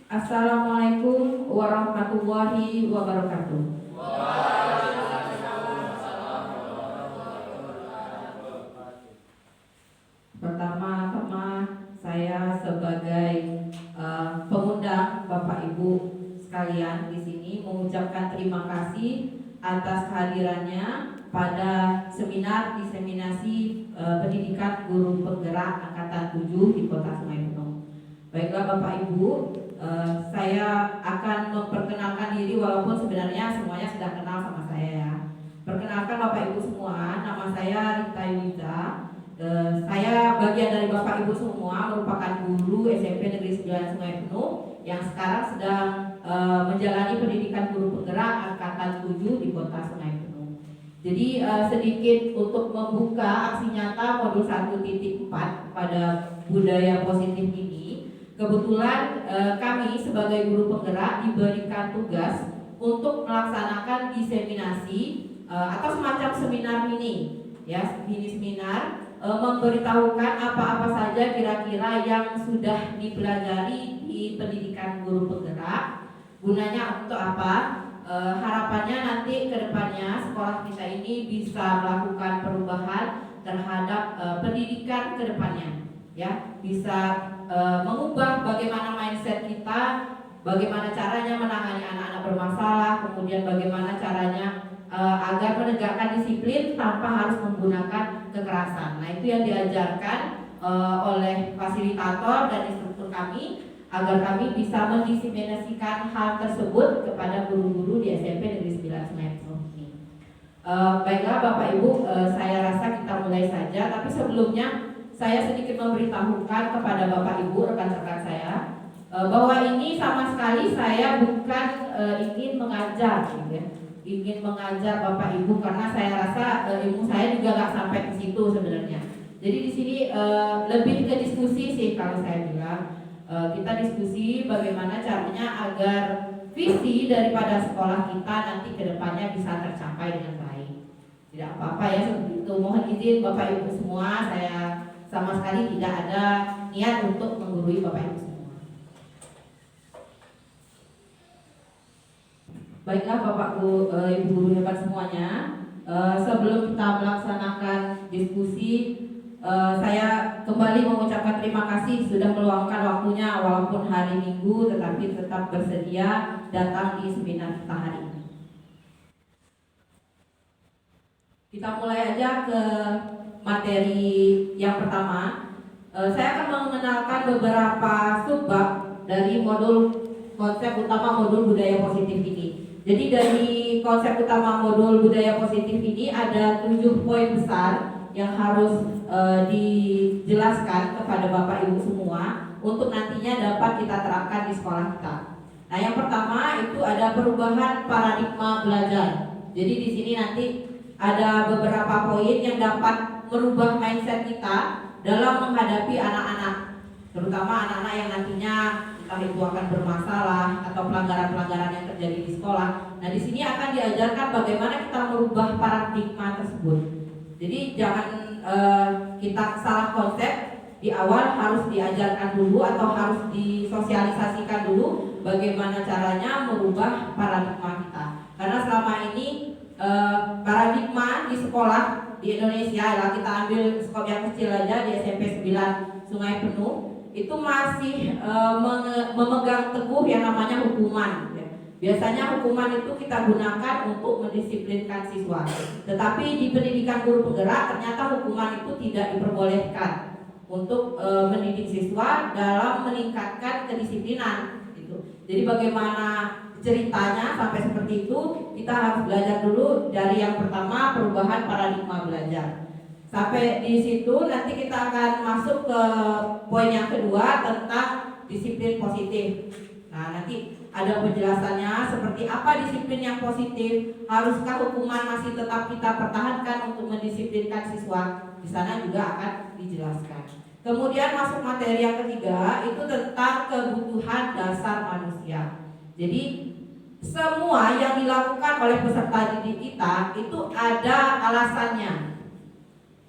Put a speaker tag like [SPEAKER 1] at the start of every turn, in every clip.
[SPEAKER 1] Assalamualaikum warahmatullahi wabarakatuh. Pertama-tama saya sebagai pengundang Bapak Ibu sekalian di sini mengucapkan terima kasih atas kehadirannya pada seminar diseminasi pendidikan guru penggerak angkatan 7 di Kota Sungai Penuh. Baiklah Bapak Ibu, saya akan memperkenalkan diri walaupun sebenarnya semuanya sudah kenal sama saya ya. Perkenalkan Bapak Ibu semua, nama saya Rita Yulita. Saya bagian dari Bapak Ibu semua, merupakan guru SMP Negeri 9 Sungai Penuh yang sekarang sedang menjalani pendidikan guru penggerak angkatan 7 di Kota Sungai Penuh. Jadi sedikit untuk membuka aksi nyata modul 1.4 pada budaya positif ini. Kebetulan kami sebagai guru penggerak diberikan tugas untuk melaksanakan diseminasi atau semacam seminar mini, ya, mini seminar, memberitahukan apa-apa saja kira-kira yang sudah dipelajari di pendidikan guru penggerak. Gunanya untuk apa? Harapannya nanti ke depannya sekolah kita ini bisa melakukan perubahan terhadap pendidikan ke depannya, ya, bisa mengubah bagaimana mindset kita, bagaimana caranya menangani anak-anak bermasalah, kemudian bagaimana caranya agar menegakkan disiplin tanpa harus menggunakan kekerasan. Nah, itu yang diajarkan oleh fasilitator dan instruktur kami agar kami bisa mendiseminasikan hal tersebut kepada guru-guru di SMP Negeri 9 Sungai Penuh ini. Baiklah Bapak Ibu, saya rasa kita mulai saja, tapi sebelumnya saya sedikit memberitahukan kepada Bapak Ibu, rekan-rekan saya, bahwa ini sama sekali saya bukan ingin mengajar, gitu ya. Ingin mengajar Bapak Ibu karena saya rasa ilmu saya juga nggak sampai ke situ sebenarnya. Jadi di sini lebih ke diskusi sih kalau saya bilang. Kita diskusi bagaimana caranya agar visi daripada sekolah kita nanti ke depannya bisa tercapai dengan baik. Tidak apa-apa ya seperti itu. Mohon izin Bapak Ibu semua, saya sama sekali tidak ada niat untuk menggurui Bapak Ibu semua. Baiklah Bapak Ibu guru hebat semuanya, sebelum kita melaksanakan diskusi, saya kembali mengucapkan terima kasih sudah meluangkan waktunya walaupun hari Minggu tetapi tetap bersedia datang di seminar kita hari ini. Kita mulai aja ke materi yang pertama. Saya akan mengenalkan beberapa subbab dari modul konsep utama modul budaya positif ini. Jadi dari konsep utama modul budaya positif ini ada 7 poin besar yang harus dijelaskan kepada Bapak Ibu semua untuk nantinya dapat kita terapkan di sekolah kita. Nah, yang pertama itu ada perubahan paradigma belajar. Jadi di sini nanti ada beberapa poin yang dapat merubah mindset kita dalam menghadapi anak-anak, terutama anak-anak yang nantinya entah itu akan bermasalah atau pelanggaran-pelanggaran yang terjadi di sekolah. Nah, di sini akan diajarkan bagaimana kita merubah paradigma tersebut. Jadi jangan kita salah konsep di awal, harus diajarkan dulu atau harus disosialisasikan dulu bagaimana caranya merubah paradigma kita. Karena selama ini paradigma di sekolah di Indonesia, lah kita ambil skop yang kecil aja di SMP 9 Sungai Penuh, itu masih memegang teguh yang namanya hukuman. Biasanya hukuman itu kita gunakan untuk mendisiplinkan siswa. Tetapi di pendidikan guru penggerak ternyata hukuman itu tidak diperbolehkan untuk mendidik siswa dalam meningkatkan kedisiplinan. Gitu. Jadi bagaimana ceritanya sampai seperti itu, kita harus belajar dulu dari yang pertama, perubahan paradigma belajar. Sampai di situ nanti kita akan masuk ke poin yang kedua tentang disiplin positif. Nah, nanti ada penjelasannya seperti apa disiplin yang positif, haruskah hukuman masih tetap kita pertahankan untuk mendisiplinkan siswa. Di sana juga akan dijelaskan. Kemudian masuk materi yang ketiga, itu tentang kebutuhan dasar manusia. Jadi semua yang dilakukan oleh peserta didik kita itu ada alasannya.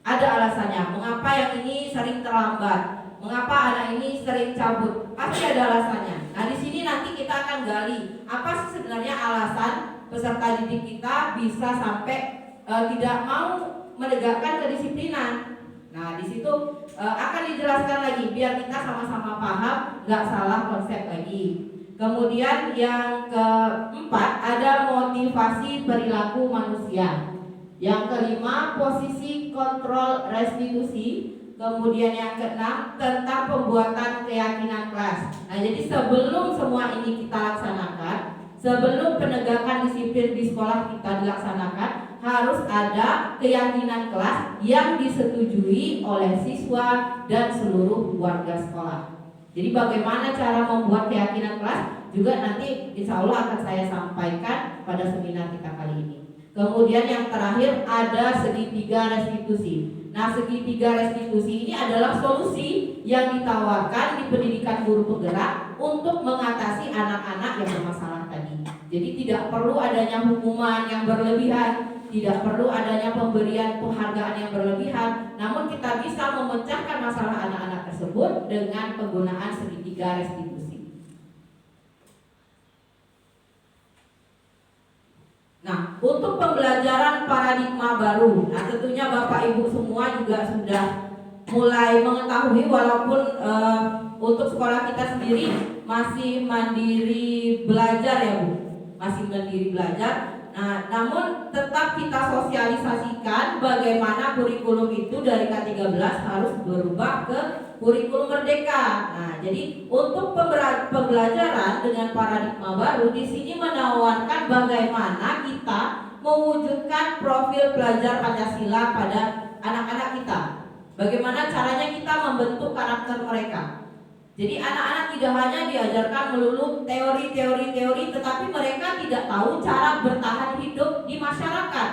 [SPEAKER 1] Ada alasannya. Mengapa yang ini sering terlambat? Mengapa anak ini sering cabut? Pasti ada alasannya. Nah, di sini nanti kita akan gali apa sih sebenarnya alasan peserta didik kita bisa sampai tidak mau menegakkan kedisiplinan. Nah, di situ akan dijelaskan lagi biar kita sama-sama paham, nggak salah konsep lagi. Kemudian yang keempat ada motivasi perilaku manusia. Yang kelima posisi kontrol restitusi. Kemudian yang keenam tentang pembuatan keyakinan kelas. Nah, jadi sebelum semua ini kita laksanakan, sebelum penegakan disiplin di sekolah kita dilaksanakan, harus ada keyakinan kelas yang disetujui oleh siswa dan seluruh warga sekolah. Jadi bagaimana cara membuat keyakinan kelas juga nanti insya Allah akan saya sampaikan pada seminar kita kali ini. Kemudian yang terakhir ada segitiga restitusi. Nah, segitiga restitusi ini adalah solusi yang ditawarkan di pendidikan guru penggerak untuk mengatasi anak-anak yang bermasalah tadi. Jadi tidak perlu adanya hukuman yang berlebihan, tidak perlu adanya pemberian penghargaan yang berlebihan, namun kita bisa memecahkan masalah anak-anak tersebut dengan penggunaan segitiga restitusi. Nah, untuk pembelajaran paradigma baru, nah tentunya Bapak Ibu semua juga sudah mulai mengetahui walaupun untuk sekolah kita sendiri masih mandiri belajar ya Bu, masih mandiri belajar. Nah, namun tetap kita sosialisasikan bagaimana kurikulum itu dari K13 harus berubah ke kurikulum merdeka. Nah, jadi untuk pembelajaran dengan paradigma baru di sini menawarkan bagaimana kita mewujudkan profil pelajar Pancasila pada anak-anak kita. Bagaimana caranya kita membentuk karakter mereka. Jadi anak-anak tidak hanya diajarkan melulu teori, tetapi mereka tidak tahu cara bertahan hidup di masyarakat.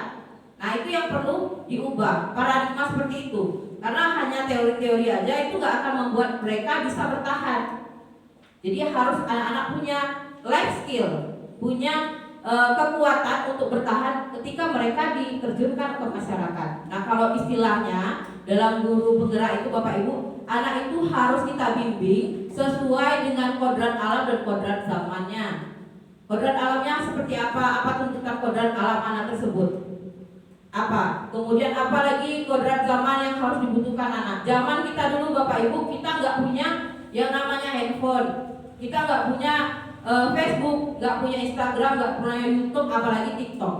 [SPEAKER 1] Nah, itu yang perlu diubah, paradigma seperti itu. Karena hanya teori-teori aja itu gak akan membuat mereka bisa bertahan. Jadi harus anak-anak punya life skill, punya kekuatan untuk bertahan ketika mereka diterjunkan ke masyarakat. Nah, kalau istilahnya dalam guru penggerak itu Bapak Ibu, anak itu harus kita bimbing sesuai dengan kodrat alam dan kodrat zamannya. Kodrat alamnya seperti apa? Apa tuntutan kodrat alam anak tersebut? Apa? Kemudian apa lagi kodrat zaman yang harus dibutuhkan anak? Zaman kita dulu Bapak Ibu, kita nggak punya yang namanya handphone, kita nggak punya Facebook, nggak punya Instagram, nggak punya YouTube, apalagi TikTok.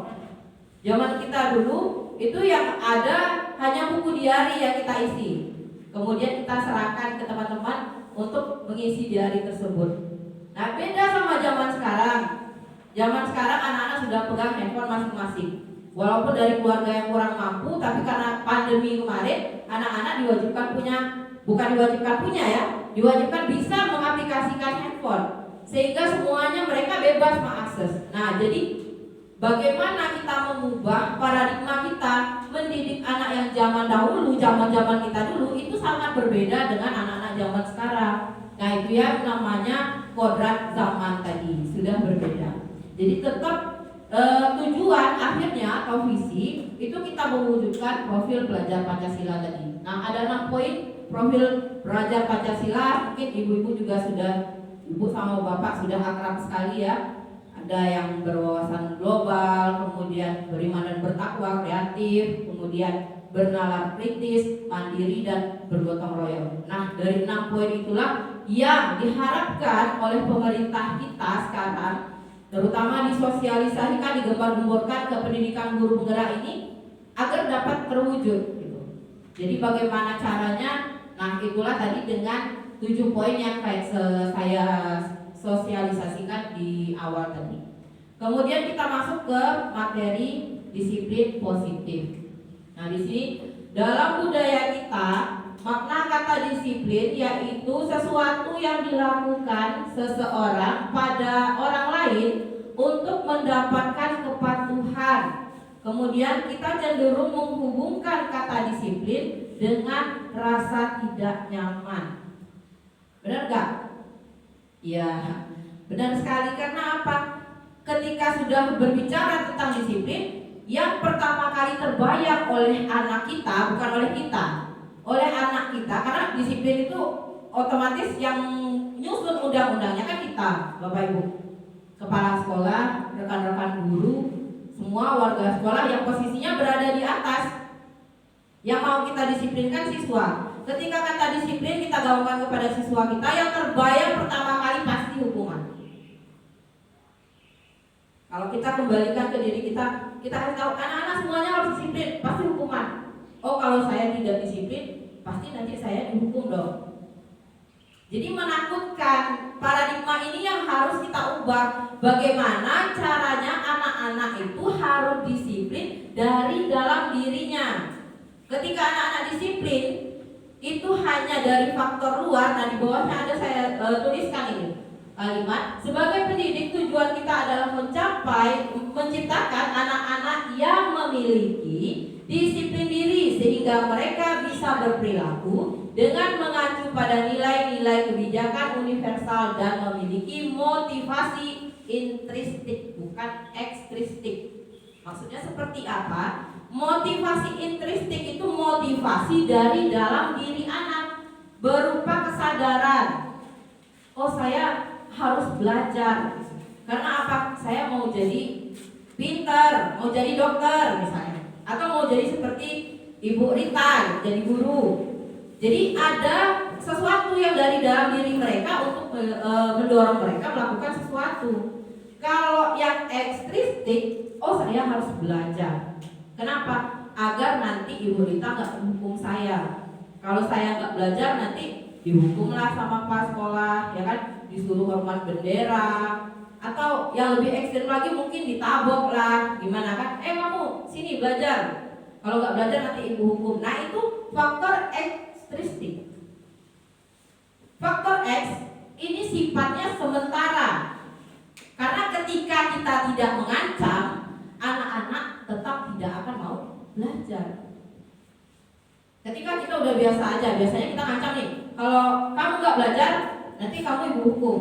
[SPEAKER 1] Zaman kita dulu itu yang ada hanya buku diari yang kita isi. Kemudian kita serahkan ke teman-teman untuk mengisi diari tersebut. Nah, beda sama zaman sekarang. Zaman sekarang anak-anak sudah pegang handphone masing-masing. Walaupun dari keluarga yang kurang mampu, tapi karena pandemi kemarin, anak-anak diwajibkan punya, bukan diwajibkan punya ya, diwajibkan bisa mengaplikasikan handphone. Sehingga semuanya mereka bebas mengakses. Nah, jadi bagaimana kita mengubah paradigma kita mendidik anak yang zaman dahulu, zaman kita dulu itu sangat berbeda dengan anak-anak zaman sekarang. Nah, itu yang namanya kodrat zaman tadi sudah berbeda. Jadi tetap tujuan akhirnya atau visi itu kita mewujudkan profil pelajar Pancasila tadi. Nah, ada 6 poin profil pelajar Pancasila. Mungkin ibu-ibu juga sudah, ibu sama bapak sudah akrab sekali ya. Ada yang berwawasan global, kemudian beriman dan bertakwa, kreatif, kemudian bernalar kritis, mandiri, dan bergotong royong. Nah, dari 6 poin itulah yang diharapkan oleh pemerintah kita sekarang, terutama disosialisasikan, digembar-gemborkan ke pendidikan guru penggerak ini agar dapat terwujud gitu. Jadi bagaimana caranya? Nah, itulah tadi dengan 7 poin yang saya sosialisasikan di awal tadi. Kemudian kita masuk ke materi disiplin positif. Nah, di sini dalam budaya kita makna kata disiplin yaitu sesuatu yang dilakukan seseorang pada orang lain untuk mendapatkan kepatuhan. Kemudian kita cenderung menghubungkan kata disiplin dengan rasa tidak nyaman. Benar gak? Ya, benar sekali. Karena apa? Ketika sudah berbicara tentang disiplin, yang pertama kali terbayang oleh anak kita, bukan oleh kita, oleh anak kita, karena disiplin itu otomatis yang nyusun undang-undangnya kan kita, Bapak Ibu, kepala sekolah, rekan-rekan guru, semua warga sekolah yang posisinya berada di atas. Yang mau kita disiplinkan siswa. Ketika kata disiplin kita gaungkan kepada siswa kita, yang terbayang pertama kali pasti hukuman. Kalau kita kembalikan ke diri kita kasih tahu anak-anak semuanya harus disiplin, pasti hukuman. Oh, kalau saya tidak disiplin, pasti nanti saya dihukum dong. Jadi menakutkan, paradigma ini yang harus kita ubah. Bagaimana caranya anak-anak itu harus disiplin dari dalam dirinya. Ketika anak-anak disiplin, itu hanya dari faktor luar. Nah, di bawahnya ada saya tuliskan ini kalimat. Sebagai pendidik, tujuan kita adalah menciptakan anak-anak yang memiliki disiplin diri sehingga mereka bisa berperilaku dengan mengacu pada nilai-nilai kebijakan universal dan memiliki motivasi intristik, bukan ekstristik. Maksudnya seperti apa? Motivasi intristik itu motivasi dari dalam diri anak, berupa kesadaran. Oh, saya harus belajar. Karena apa? Saya mau jadi pinter, mau jadi dokter misalnya, atau mau jadi seperti Ibu Rita, jadi guru. Jadi ada sesuatu yang dari dalam diri mereka untuk mendorong mereka melakukan sesuatu. Kalau yang ekstristik, oh saya harus belajar. Kenapa? Agar nanti Ibu Rita nggak menghukum saya. Kalau saya nggak belajar nanti dihukumlah sama kepala sekolah, ya kan? Disuruh hormat bendera, atau yang lebih ekstrim lagi mungkin ditabok lah, gimana kan? Kamu sini belajar. Kalau nggak belajar nanti ibu hukum. Nah itu faktor ekstristik. Faktor X ini sifatnya sementara. Karena ketika kita tidak mengancam, anak-anak tetap tidak akan mau belajar. Ketika kita udah biasa aja, biasanya kita ngancam nih, kalau kamu nggak belajar, nanti kamu ibu hukum.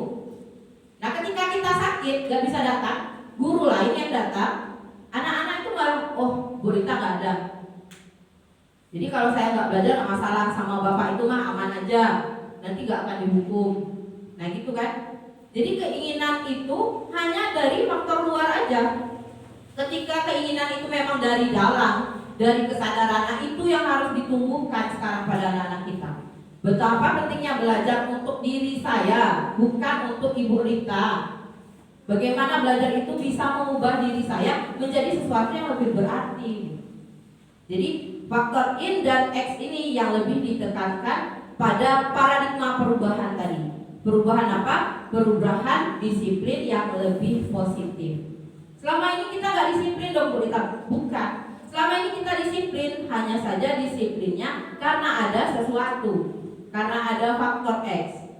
[SPEAKER 1] Nah ketika kita sakit, nggak bisa datang, guru lain yang datang, anak-anak itu malah, oh Bu Rita nggak ada. Jadi kalau saya nggak belajar nggak masalah, sama bapak itu mah aman aja, nanti nggak akan dihukum. Nah gitu kan. Jadi keinginan itu hanya dari faktor luar aja. Ketika keinginan itu memang dari dalam, dari kesadaran, nah itu yang harus ditumbuhkan sekarang pada anak-anak kita. Betapa pentingnya belajar untuk diri saya, bukan untuk Ibu Rita. Bagaimana belajar itu bisa mengubah diri saya menjadi sesuatu yang lebih berarti. Jadi faktor in dan X ini yang lebih ditekankan pada paradigma perubahan tadi. Perubahan apa? Perubahan disiplin yang lebih positif. Selama ini kita nggak disiplin dong Bu Rita? Bukan. Selama ini kita disiplin, hanya saja disiplinnya karena ada sesuatu. Karena ada faktor X,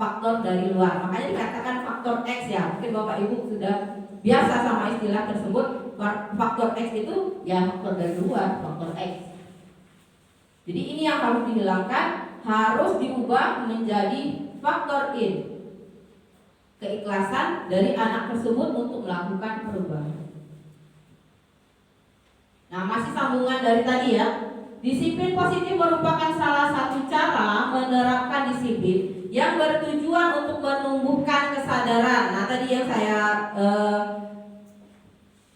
[SPEAKER 1] faktor dari luar. Makanya dikatakan faktor X ya. Mungkin Bapak Ibu sudah biasa sama istilah tersebut. Faktor X itu ya faktor dari luar, faktor X. Jadi ini yang harus dihilangkan, harus diubah menjadi faktor in. Keikhlasan dari anak tersebut untuk melakukan perubahan. Nah, masih sambungan dari tadi ya. Disiplin positif merupakan salah satu cara menerapkan disiplin yang bertujuan untuk menumbuhkan kesadaran. Nah, tadi yang saya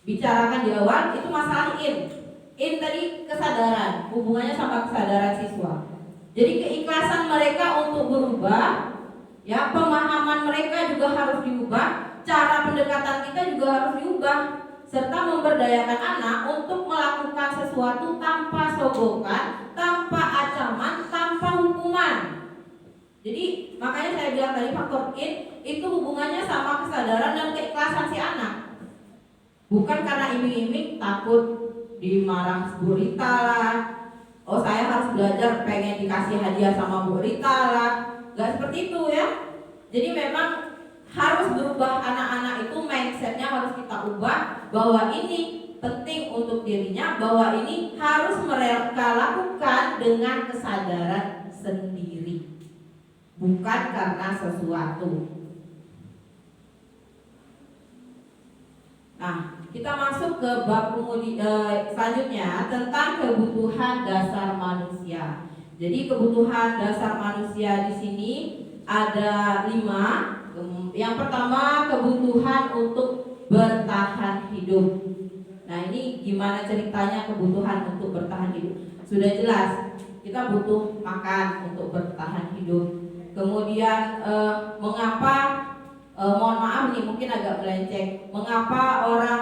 [SPEAKER 1] bicarakan di awal itu masalah in. In tadi kesadaran, hubungannya sama kesadaran siswa. Jadi keikhlasan mereka untuk berubah, ya pemahaman mereka juga harus diubah, cara pendekatan kita juga harus diubah, serta memberdayakan anak untuk melakukan sesuatu tanpa sogokan, tanpa ancaman, tanpa hukuman. Jadi makanya saya bilang tadi faktor in itu hubungannya sama kesadaran dan keikhlasan si anak. Bukan karena iming-iming takut dimarah Bu Rita lah. Oh saya harus belajar pengen dikasih hadiah sama Bu Rita lah. Gak seperti itu ya. Jadi memang harus berubah anak-anak itu, mindsetnya harus kita ubah bahwa ini penting untuk dirinya, bahwa ini harus mereka lakukan dengan kesadaran sendiri, bukan karena sesuatu. Nah, kita masuk ke bab selanjutnya tentang kebutuhan dasar manusia. Jadi kebutuhan dasar manusia di sini ada 5. Yang pertama, kebutuhan untuk bertahan hidup. Nah, ini gimana ceritanya kebutuhan untuk bertahan hidup? Sudah jelas, kita butuh makan untuk bertahan hidup. Kemudian mengapa, mohon maaf nih mungkin agak melenceng, mengapa orang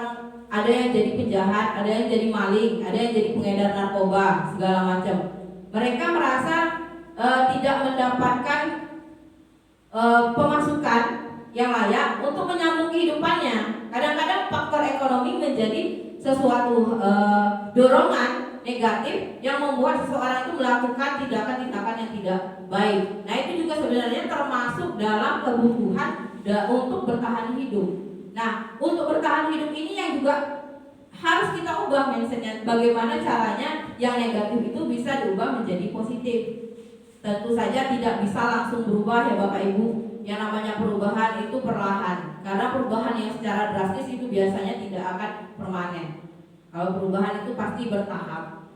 [SPEAKER 1] ada yang jadi penjahat, ada yang jadi maling, ada yang jadi pengedar narkoba, segala macam. Mereka merasa tidak mendapatkan pemasukan yang layak untuk menyambung kehidupannya. Kadang-kadang faktor ekonomi menjadi sesuatu dorongan negatif yang membuat seseorang itu melakukan tindakan-tindakan yang tidak baik. Nah, itu juga sebenarnya termasuk dalam kebutuhan untuk bertahan hidup. Nah, untuk bertahan hidup ini yang juga harus kita ubah mindsetnya. Bagaimana caranya yang negatif itu bisa diubah menjadi positif. Tentu saja tidak bisa langsung berubah ya Bapak Ibu. Yang namanya perubahan itu perlahan. Karena perubahan yang secara drastis itu biasanya tidak akan permanen. Kalau perubahan itu pasti bertahap.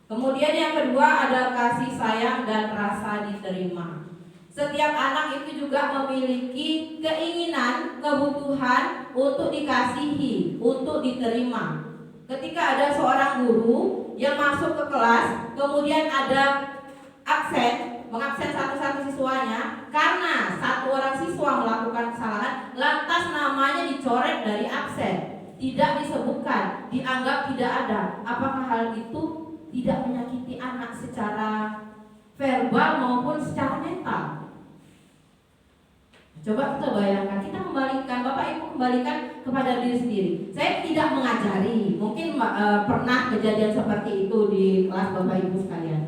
[SPEAKER 1] Kemudian yang kedua ada kasih sayang dan rasa diterima. Setiap anak itu juga memiliki keinginan, kebutuhan untuk dikasihi, untuk diterima. Ketika ada seorang guru yang masuk ke kelas, kemudian ada mengabsen satu-satu siswanya karena satu orang siswa melakukan kesalahan, lantas namanya dicoret dari absen, tidak disebutkan, dianggap tidak ada. Apakah hal itu tidak menyakiti anak secara verbal maupun secara mental? Coba kita bayangkan, kita kembalikan, Bapak Ibu kembalikan kepada diri sendiri. Saya tidak mengajari, mungkin pernah kejadian seperti itu di kelas Bapak Ibu sekalian.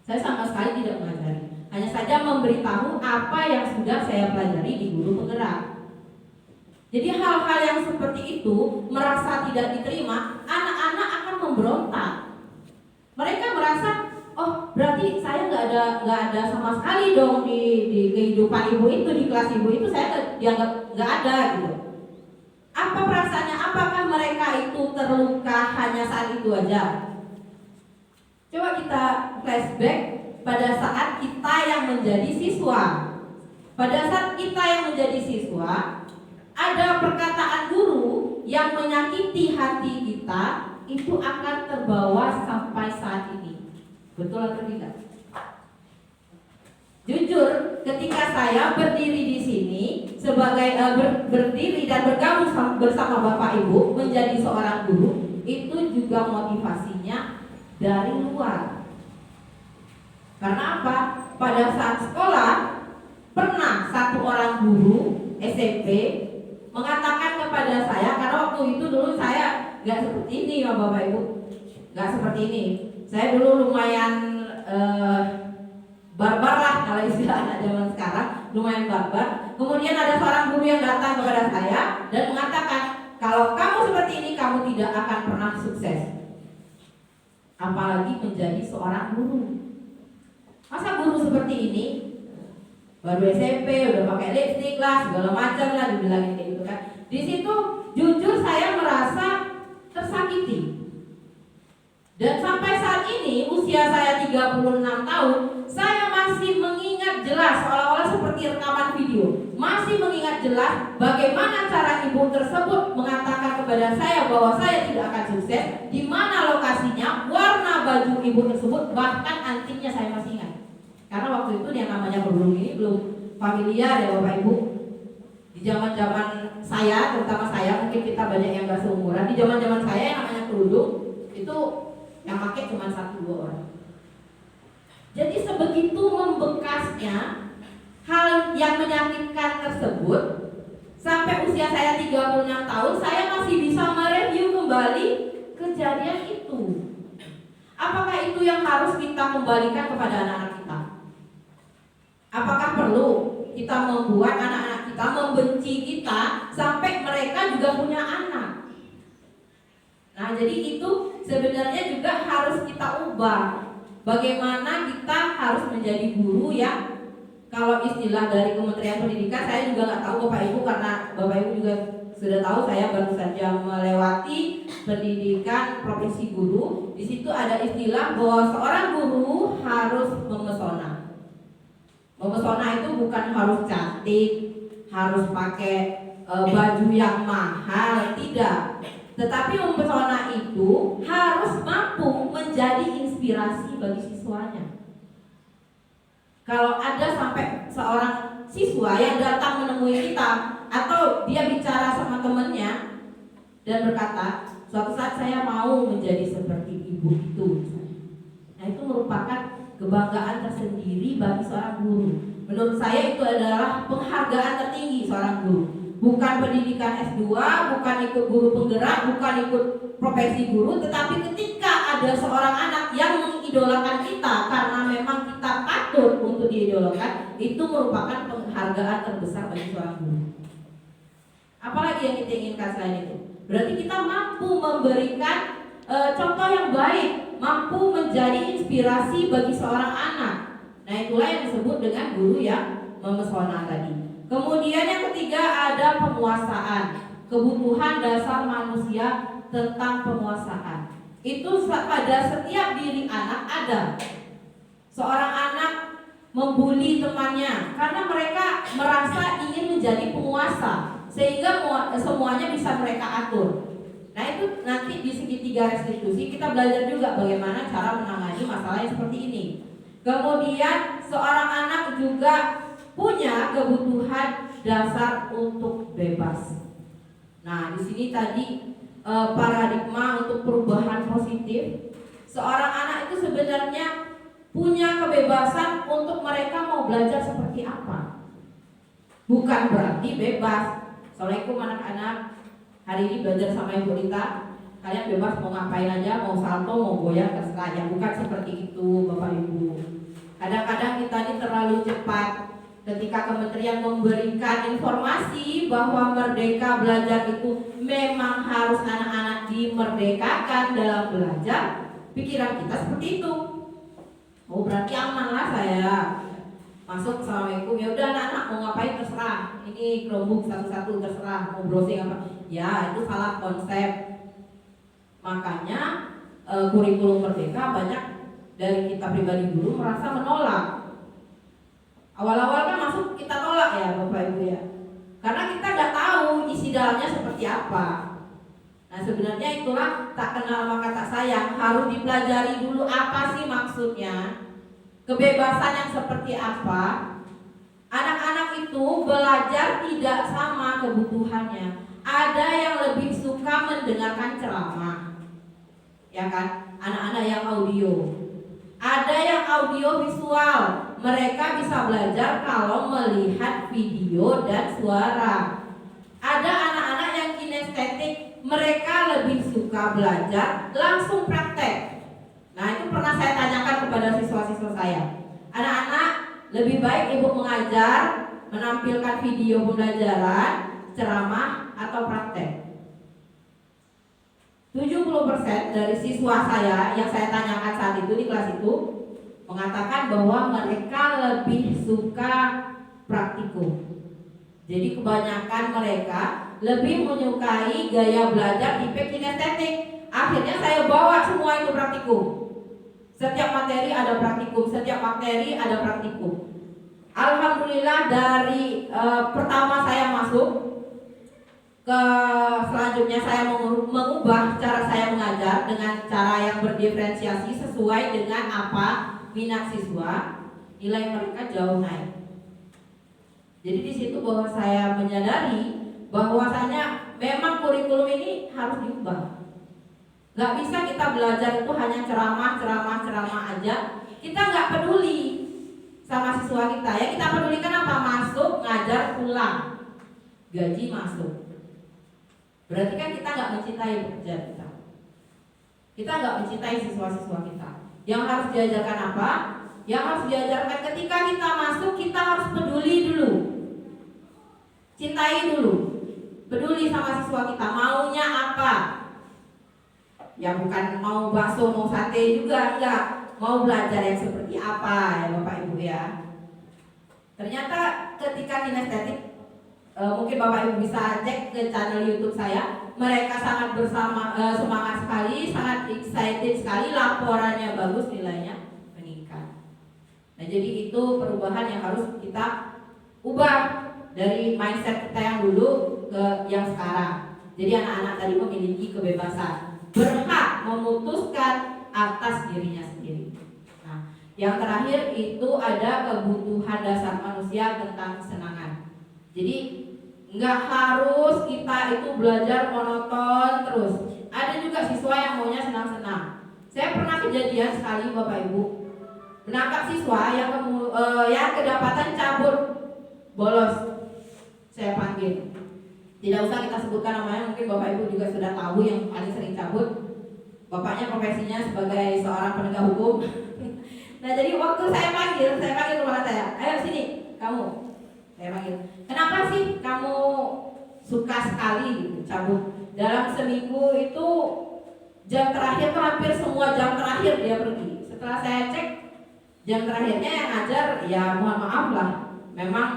[SPEAKER 1] Saya sama sekali tidak mengajari, hanya saja memberitahu apa yang sudah saya pelajari di guru penggerak. Jadi hal-hal yang seperti itu, merasa tidak diterima, anak-anak akan memberontak. Mereka merasa, oh berarti saya nggak ada sama sekali dong di kehidupan ibu itu, di kelas ibu itu saya dianggap nggak ada gitu. Apa perasaannya? Apakah mereka itu terluka hanya saat itu aja? Coba kita flashback pada saat kita yang menjadi siswa. Pada saat kita yang menjadi siswa, ada perkataan guru yang menyakiti hati kita, itu akan terbawa sampai saat ini. Betul atau tidak? Jujur, ketika saya berdiri di sini sebagai berdiri dan bergabung bersama Bapak Ibu menjadi seorang guru, itu juga motivasinya dari luar. Karena apa? Pada saat sekolah pernah satu orang guru SMP mengatakan kepada saya, karena waktu itu dulu saya nggak seperti ini ya Bapak Ibu, nggak seperti ini. Saya dulu lumayan barbar lah kalau istilah anak zaman sekarang, lumayan barbar. Kemudian ada seorang guru yang datang kepada saya dan mengatakan, kalau kamu seperti ini kamu tidak akan pernah sukses, apalagi menjadi seorang guru. Masa guru seperti ini baru SMP udah pakai lipstik lah, segala macam lah dibilangin kayak gitu kan. Di situ jujur saya merasa tersakiti. Dan sampai saat ini usia saya 36 tahun, saya masih mengingat jelas, seolah-olah seperti rekaman video, masih mengingat jelas bagaimana cara ibu tersebut mengatakan kepada saya bahwa saya tidak akan sukses, di mana lokasinya, warna baju ibu tersebut, bahkan antingnya saya masih ingat. Karena waktu itu yang namanya kerudung ini belum familiar ya Bapak Ibu. Di zaman-zaman saya, terutama saya, mungkin kita banyak yang gak seumuran. Di zaman-zaman saya yang namanya kerudung itu yang pakai cuma 1-2 orang. Jadi sebegitu membekasnya hal yang menyakitkan tersebut, sampai usia saya 36 tahun saya masih bisa mereview kembali kejadian itu. Apakah itu yang harus kita kembalikan kepada anak-anak kita? Apakah perlu kita membuat anak-anak kita membenci kita sampai mereka juga punya anak? Nah, jadi itu sebenarnya juga harus kita ubah. Bagaimana kita harus menjadi guru yang, kalau istilah dari Kementerian Pendidikan, saya juga nggak tahu Bapak Ibu, karena Bapak Ibu juga sudah tahu saya baru saja melewati pendidikan profesi guru. Di situ ada istilah bahwa seorang guru harus memesona. Memesona itu bukan harus cantik, harus pakai baju yang mahal, tidak. Tetapi mempesona itu harus mampu menjadi inspirasi bagi siswanya. Kalau ada sampai seorang siswa yang datang menemui kita atau dia bicara sama temannya dan berkata, suatu saat saya mau menjadi seperti ibu itu, nah itu merupakan kebanggaan tersendiri bagi seorang guru. Menurut saya itu adalah penghargaan tertinggi seorang guru. Bukan pendidikan S2, bukan ikut guru penggerak, bukan ikut profesi guru, tetapi ketika ada seorang anak yang mengidolakan kita karena memang kita patut untuk diidolakan, itu merupakan penghargaan terbesar bagi seorang guru. Apalagi yang kita inginkan selain itu? Berarti kita mampu memberikan contoh yang baik, mampu menjadi inspirasi bagi seorang anak. Nah, itulah yang disebut dengan guru yang memesona tadi. Kemudian yang ketiga ada penguasaan, kebutuhan dasar manusia tentang penguasaan. Itu pada setiap diri anak ada. Seorang anak membuli temannya karena mereka merasa ingin menjadi penguasa, sehingga semuanya bisa mereka atur. Nah, itu nanti di segitiga restitusi kita belajar juga bagaimana cara menangani masalah yang seperti ini. Kemudian seorang anak juga punya kebutuhan dasar untuk bebas. Nah, di sini tadi paradigma untuk perubahan positif. Seorang anak itu sebenarnya punya kebebasan untuk mereka mau belajar seperti apa. Bukan berarti bebas. Assalamualaikum anak-anak, hari ini belajar sama Ibu Rita, kalian bebas mau ngapain aja, mau salto, mau goyang, terserah. Ya, bukan seperti itu Bapak Ibu. Kadang-kadang kita ini terlalu cepat. Ketika kementerian memberikan informasi bahwa merdeka belajar itu memang harus anak-anak dimerdekakan dalam belajar, pikiran kita seperti itu. Oh, berarti aman lah saya masuk. Assalamualaikum, ya udah anak-anak mau ngapain terserah. Ini Chromebook satu-satu terserah, mau browsing apa. Ya, itu salah konsep. Makanya kurikulum merdeka banyak dari kita pribadi guru merasa menolak. Awal-awal kan masuk kita tolak ya Bapak Ibu ya, karena kita nggak tahu isi dalamnya seperti apa. Nah, sebenarnya itulah tak kenal maka tak sayang, harus dipelajari dulu apa sih maksudnya, kebebasan yang seperti apa. Anak-anak itu belajar tidak sama kebutuhannya. Ada yang lebih suka mendengarkan ceramah, ya kan, anak-anak yang audio. Ada yang audio visual, mereka bisa belajar kalau melihat video dan suara. Ada anak-anak yang kinestetik, mereka lebih suka belajar langsung praktek. Nah, itu pernah saya tanyakan kepada siswa-siswa saya. Anak-anak, lebih baik ibu mengajar, menampilkan video pembelajaran, ceramah, atau praktek? 70% dari siswa saya yang saya tanyakan saat itu di kelas itu mengatakan bahwa mereka lebih suka praktikum. Jadi kebanyakan mereka lebih menyukai gaya belajar tipe kinestetik. Akhirnya saya bawa semua itu praktikum. Setiap materi ada praktikum, setiap materi ada praktikum. Alhamdulillah dari pertama saya masuk ke selanjutnya saya mengubah cara saya mengajar dengan cara yang berdiferensiasi sesuai dengan apa minat siswa, nilai mereka jauh naik. Jadi di situ bahwa saya menyadari bahwasanya memang kurikulum ini harus diubah. Gak bisa kita belajar itu hanya ceramah aja. Kita gak peduli sama siswa kita. Ya, kita pedulikan apa? Masuk, ngajar, pulang, gaji masuk. Berarti kan kita gak mencintai pekerjaan kita. Kita gak mencintai siswa-siswa kita. Yang harus diajarkan apa? Yang harus diajarkan ketika kita masuk, kita harus peduli dulu. Cintai dulu. Peduli sama siswa kita, maunya apa? Ya bukan mau bakso, mau sate juga, enggak. Mau belajar yang seperti apa ya Bapak Ibu ya. Ternyata ketika kinestetik, mungkin Bapak Ibu bisa cek ke channel YouTube saya. Mereka sangat semangat sekali, sangat excited sekali, laporannya bagus, nilainya meningkat. Nah, jadi itu perubahan yang harus kita ubah dari mindset kita yang dulu ke yang sekarang. Jadi anak-anak tadi memiliki kebebasan, berhak memutuskan atas dirinya sendiri. Nah, yang terakhir itu ada kebutuhan dasar manusia tentang kesenangan. Jadi nggak harus kita itu belajar monoton terus. Ada juga siswa yang maunya senang-senang. Saya pernah kejadian sekali Bapak Ibu, menangkap siswa yang kedapatan cabut bolos. Saya panggil. Tidak usah kita sebutkan namanya, mungkin Bapak Ibu juga sudah tahu yang paling sering cabut. Bapaknya profesinya sebagai seorang penegak hukum. Nah, jadi waktu saya panggil kemana saya, ayo sini kamu. Saya panggil, kenapa sih kamu suka sekali gitu, cabut? Dalam seminggu itu jam terakhir tuh hampir semua jam terakhir dia pergi. Setelah saya cek, jam terakhirnya yang ngajar, ya mohon maaf lah, memang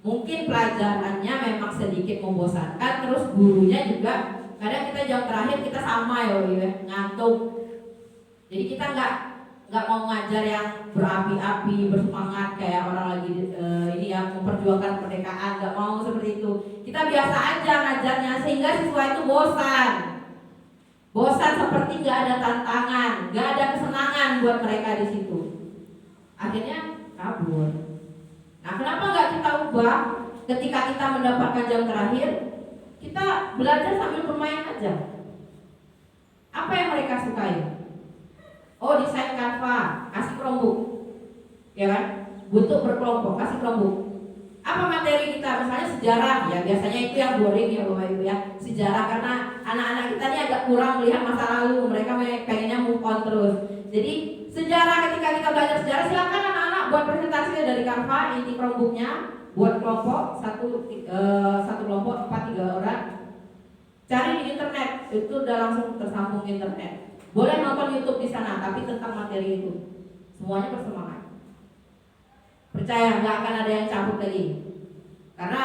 [SPEAKER 1] mungkin pelajarannya memang sedikit membosankan. Terus gurunya juga kadang kita jam terakhir kita sama ya, ngantuk. Jadi kita nggak mau ngajar yang berapi-api, bersemangat kayak orang lagi ini yang memperjuangkan kemerdekaan. Nggak mau seperti itu. Kita biasa aja ngajarnya sehingga siswa itu bosan seperti nggak ada tantangan, nggak ada kesenangan buat mereka di situ. Akhirnya kabur. Nah, kenapa nggak kita ubah? Ketika kita mendapatkan jam terakhir, kita belajar sambil bermain aja. Apa yang mereka sukai? Oh, desain Canva, kasih Chromebook, ya kan? Butuh berkelompok, kasih Chromebook. Apa materi kita? Misalnya sejarah, ya biasanya itu yang boring ya Bapak Ibu ya. Sejarah, karena anak-anak kita ini agak kurang melihat masa lalu, mereka pengennya move on terus. Jadi sejarah, ketika kita belajar sejarah, silakan anak-anak buat presentasinya dari Canva, ini Chromebooknya, buat kelompok satu kelompok 4-3 orang. Cari di internet, itu udah langsung tersambung internet. Boleh nonton YouTube di sana, tapi tentang materi itu semuanya bersemangat. Percaya nggak akan ada yang cabut lagi. Karena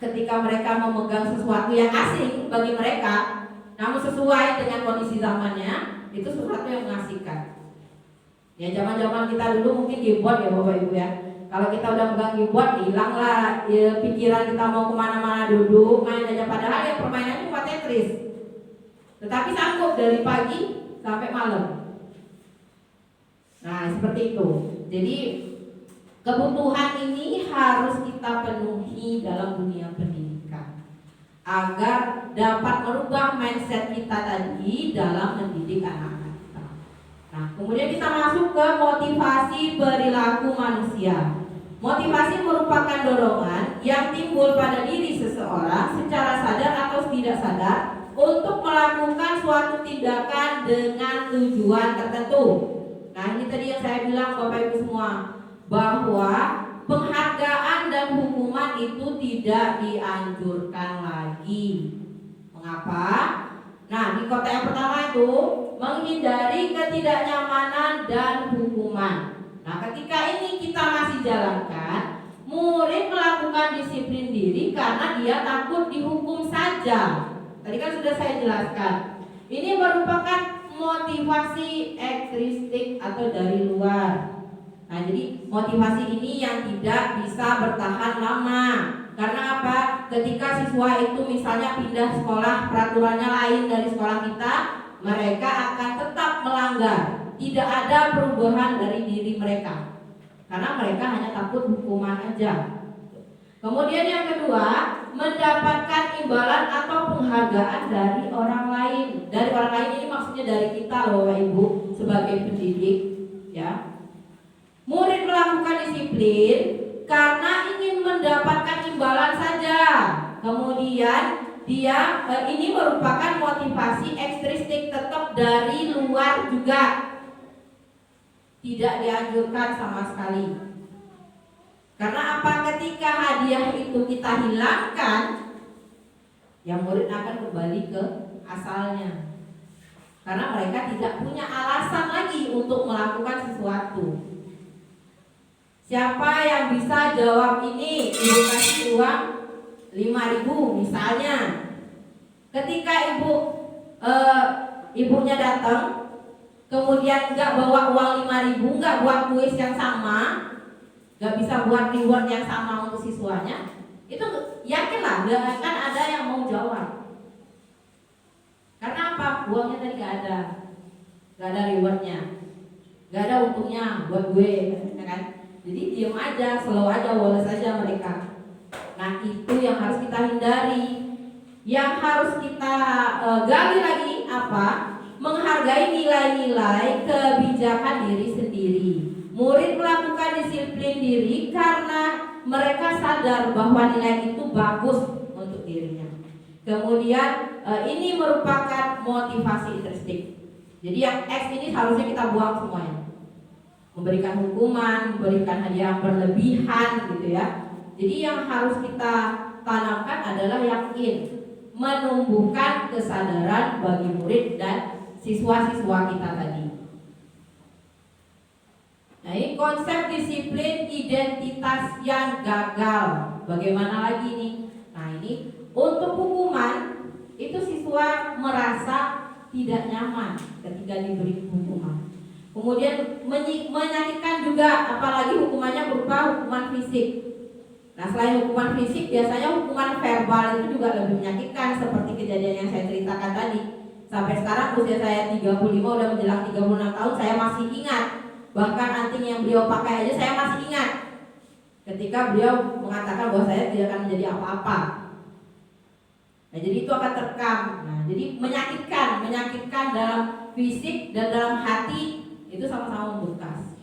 [SPEAKER 1] ketika mereka memegang sesuatu yang asing bagi mereka, namun sesuai dengan kondisi zamannya, itu sesuatu yang mengasihkan. Ya zaman-zaman kita dulu mungkin keyboard ya Bapak Ibu ya. Kalau kita udah pegang keyboard, hilanglah ya, pikiran kita mau kemana-mana, duduk main aja. Padahal yang permainannya cuma Tetris, tetapi sanggup dari pagi sampai malam. Nah seperti itu. Jadi kebutuhan ini harus kita penuhi dalam dunia pendidikan agar dapat merubah mindset kita tadi dalam mendidik anak-anak kita. Nah, kemudian kita masuk ke motivasi perilaku manusia. Motivasi merupakan dorongan yang timbul pada diri seseorang secara sadar atau tidak sadar untuk melakukan suatu tindakan dengan tujuan tertentu. Nah, ini tadi yang saya bilang Bapak Ibu semua, bahwa penghargaan dan hukuman itu tidak dianjurkan lagi. Mengapa? Nah, di kota yang pertama itu menghindari ketidaknyamanan dan hukuman. Nah, ketika ini kita masih jalankan, murid melakukan disiplin diri karena dia takut dihukum saja. Tadi kan sudah saya jelaskan. Ini merupakan motivasi ekstristik atau dari luar. Nah, jadi motivasi ini yang tidak bisa bertahan lama. Karena apa? Ketika siswa itu misalnya pindah sekolah, peraturannya lain dari sekolah kita, mereka akan tetap melanggar. Tidak ada perubahan dari diri mereka, karena mereka hanya takut hukuman aja. Kemudian yang kedua, mendapatkan imbalan atau penghargaan dari orang lain. Dari orang lain ini maksudnya dari kita loh Bapak Ibu sebagai pendidik ya. Murid melakukan disiplin karena ingin mendapatkan imbalan saja. Kemudian dia ini merupakan motivasi ekstristik, tetap dari luar juga. Tidak dianjurkan sama sekali. Karena apa? Ketika hadiah itu kita hilangkan, yang murid akan kembali ke asalnya. Karena mereka tidak punya alasan lagi untuk melakukan sesuatu. Siapa yang bisa jawab ini? Ibu kasih uang 5.000 misalnya. Ketika ibunya datang, kemudian nggak bawa uang 5.000, nggak buat kuis yang sama, nggak bisa buat reward yang sama untuk siswanya, itu yakinlah nggak akan ada yang mau jawab. Karena apa? Uangnya tadi nggak ada rewardnya, nggak ada untungnya buat gue, ya kan? Jadi diam aja, slow aja, woles aja mereka. Nah itu yang harus kita hindari. Yang harus kita gali lagi apa? Menghargai nilai-nilai kebijakan diri sendiri. Murid melakukan disiplin diri karena mereka sadar bahwa nilai itu bagus untuk dirinya. Kemudian ini merupakan motivasi intrinsik. Jadi yang X ini harusnya kita buang semuanya. Memberikan hukuman, memberikan hadiah berlebihan gitu ya. Jadi yang harus kita tanamkan adalah yakin, menumbuhkan kesadaran bagi murid dan siswa-siswa kita tadi. Nah ini konsep disiplin identitas yang gagal. Bagaimana lagi nih? Nah ini untuk hukuman itu siswa merasa tidak nyaman ketika diberi hukuman. Kemudian menyakitkan juga, apalagi hukumannya berupa hukuman fisik. Nah selain hukuman fisik, biasanya hukuman verbal itu juga lebih menyakitkan, seperti kejadian yang saya ceritakan tadi. Sampai sekarang usia saya 35, udah menjelang 36 tahun, saya masih ingat. Bahkan anting yang beliau pakai aja saya masih ingat ketika beliau mengatakan bahwa saya tidak akan menjadi apa-apa. Nah jadi itu akan terekam. Nah jadi menyakitkan dalam fisik dan dalam hati, itu sama-sama membekas.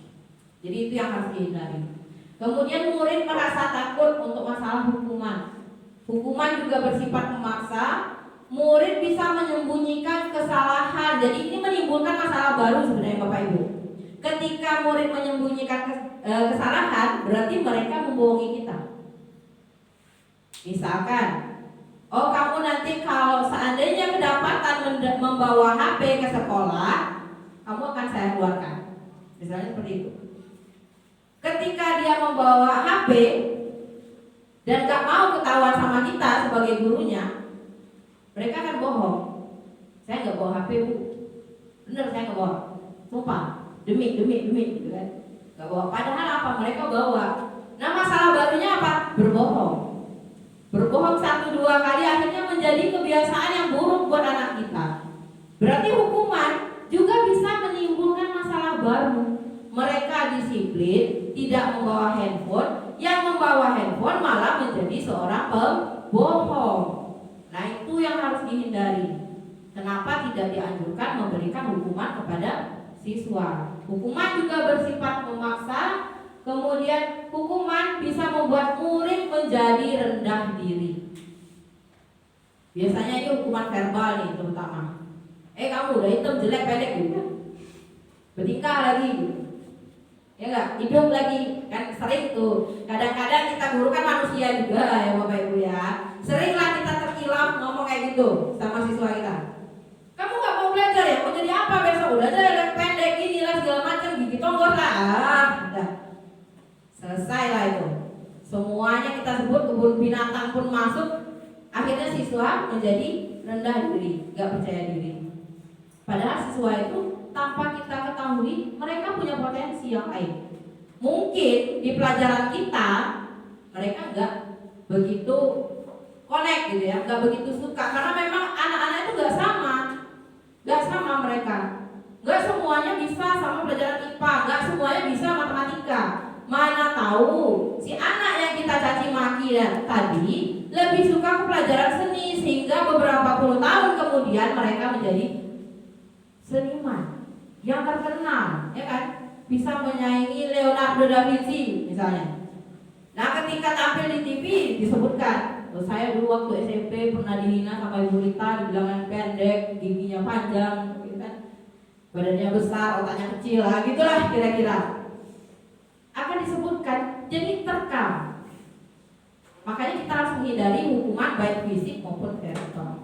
[SPEAKER 1] Jadi itu yang harus dihindari. Kemudian murid merasa takut untuk masalah hukuman. Hukuman juga bersifat memaksa. Murid bisa menyembunyikan kesalahan. Jadi ini menimbulkan masalah baru sebenarnya Bapak Ibu. Ketika murid menyembunyikan kesalahan, berarti mereka membohongi kita. Misalkan, oh kamu nanti kalau seandainya kedapatan membawa HP ke sekolah, kamu akan saya keluarkan. Misalnya seperti itu. Ketika dia membawa HP dan gak mau ketahuan sama kita sebagai gurunya, mereka akan bohong. Saya gak bawa HP bu, bener saya gak bawa, sumpah, demi gitu kan. Gak bawa, padahal apa? Mereka bawa. Nah masalah barunya apa? Berbohong. Berbohong 1-2 kali akhirnya menjadi kebiasaan yang buruk buat anak kita. Berarti hukuman juga bisa menimbulkan masalah baru. Mereka disiplin, tidak membawa handphone. Yang membawa handphone malah menjadi seorang pembohong. Nah itu yang harus dihindari. Kenapa tidak dianjurkan memberikan hukuman kepada siswa? Hukuman juga bersifat memaksa. Kemudian hukuman bisa membuat murid menjadi rendah diri. Biasanya ini hukuman verbal nih terutama. Kamu udah hitam, jelek, pendek gitu. Bertingkah lagi gitu. Ya enggak, hidup lagi. Kan sering tuh. Kadang-kadang kita guru kan manusia juga ya Bapak Ibu ya. Seringlah kita terkilap ngomong kayak gitu sama siswa kita. Kamu gak mau belajar ya? Mau jadi apa besok? Udah aja pendek inilah segala macam, gigi tonggol lah. Udah. Selesai lah itu. Semuanya kita sebut, kebun binatang pun masuk. Akhirnya siswa menjadi rendah diri, gak percaya diri. Padahal siswa itu tanpa kita ketahui mereka punya potensi yang lain. Mungkin di pelajaran kita mereka nggak begitu connect gitu ya, nggak begitu suka karena memang anak-anak itu nggak sama mereka. Nggak semuanya bisa sama pelajaran IPA, nggak semuanya bisa matematika. Mana tahu si anak yang kita caci maki tadi lebih suka ke pelajaran seni sehingga beberapa puluh tahun kemudian mereka menjadi seniman yang terkenal, ya kan? Bisa menyaingi Leonardo da Vinci misalnya. Nah, ketika tampil di TV disebutkan, saya dulu waktu SMP pernah dihina sama Ibu Rita, dibilang pendek, giginya panjang, gitu kan? Badannya besar, otaknya kecil, lah gitulah kira-kira. Akan disebutkan, jadi terekam. Makanya kita harus menghindari hukuman baik fisik maupun verbal.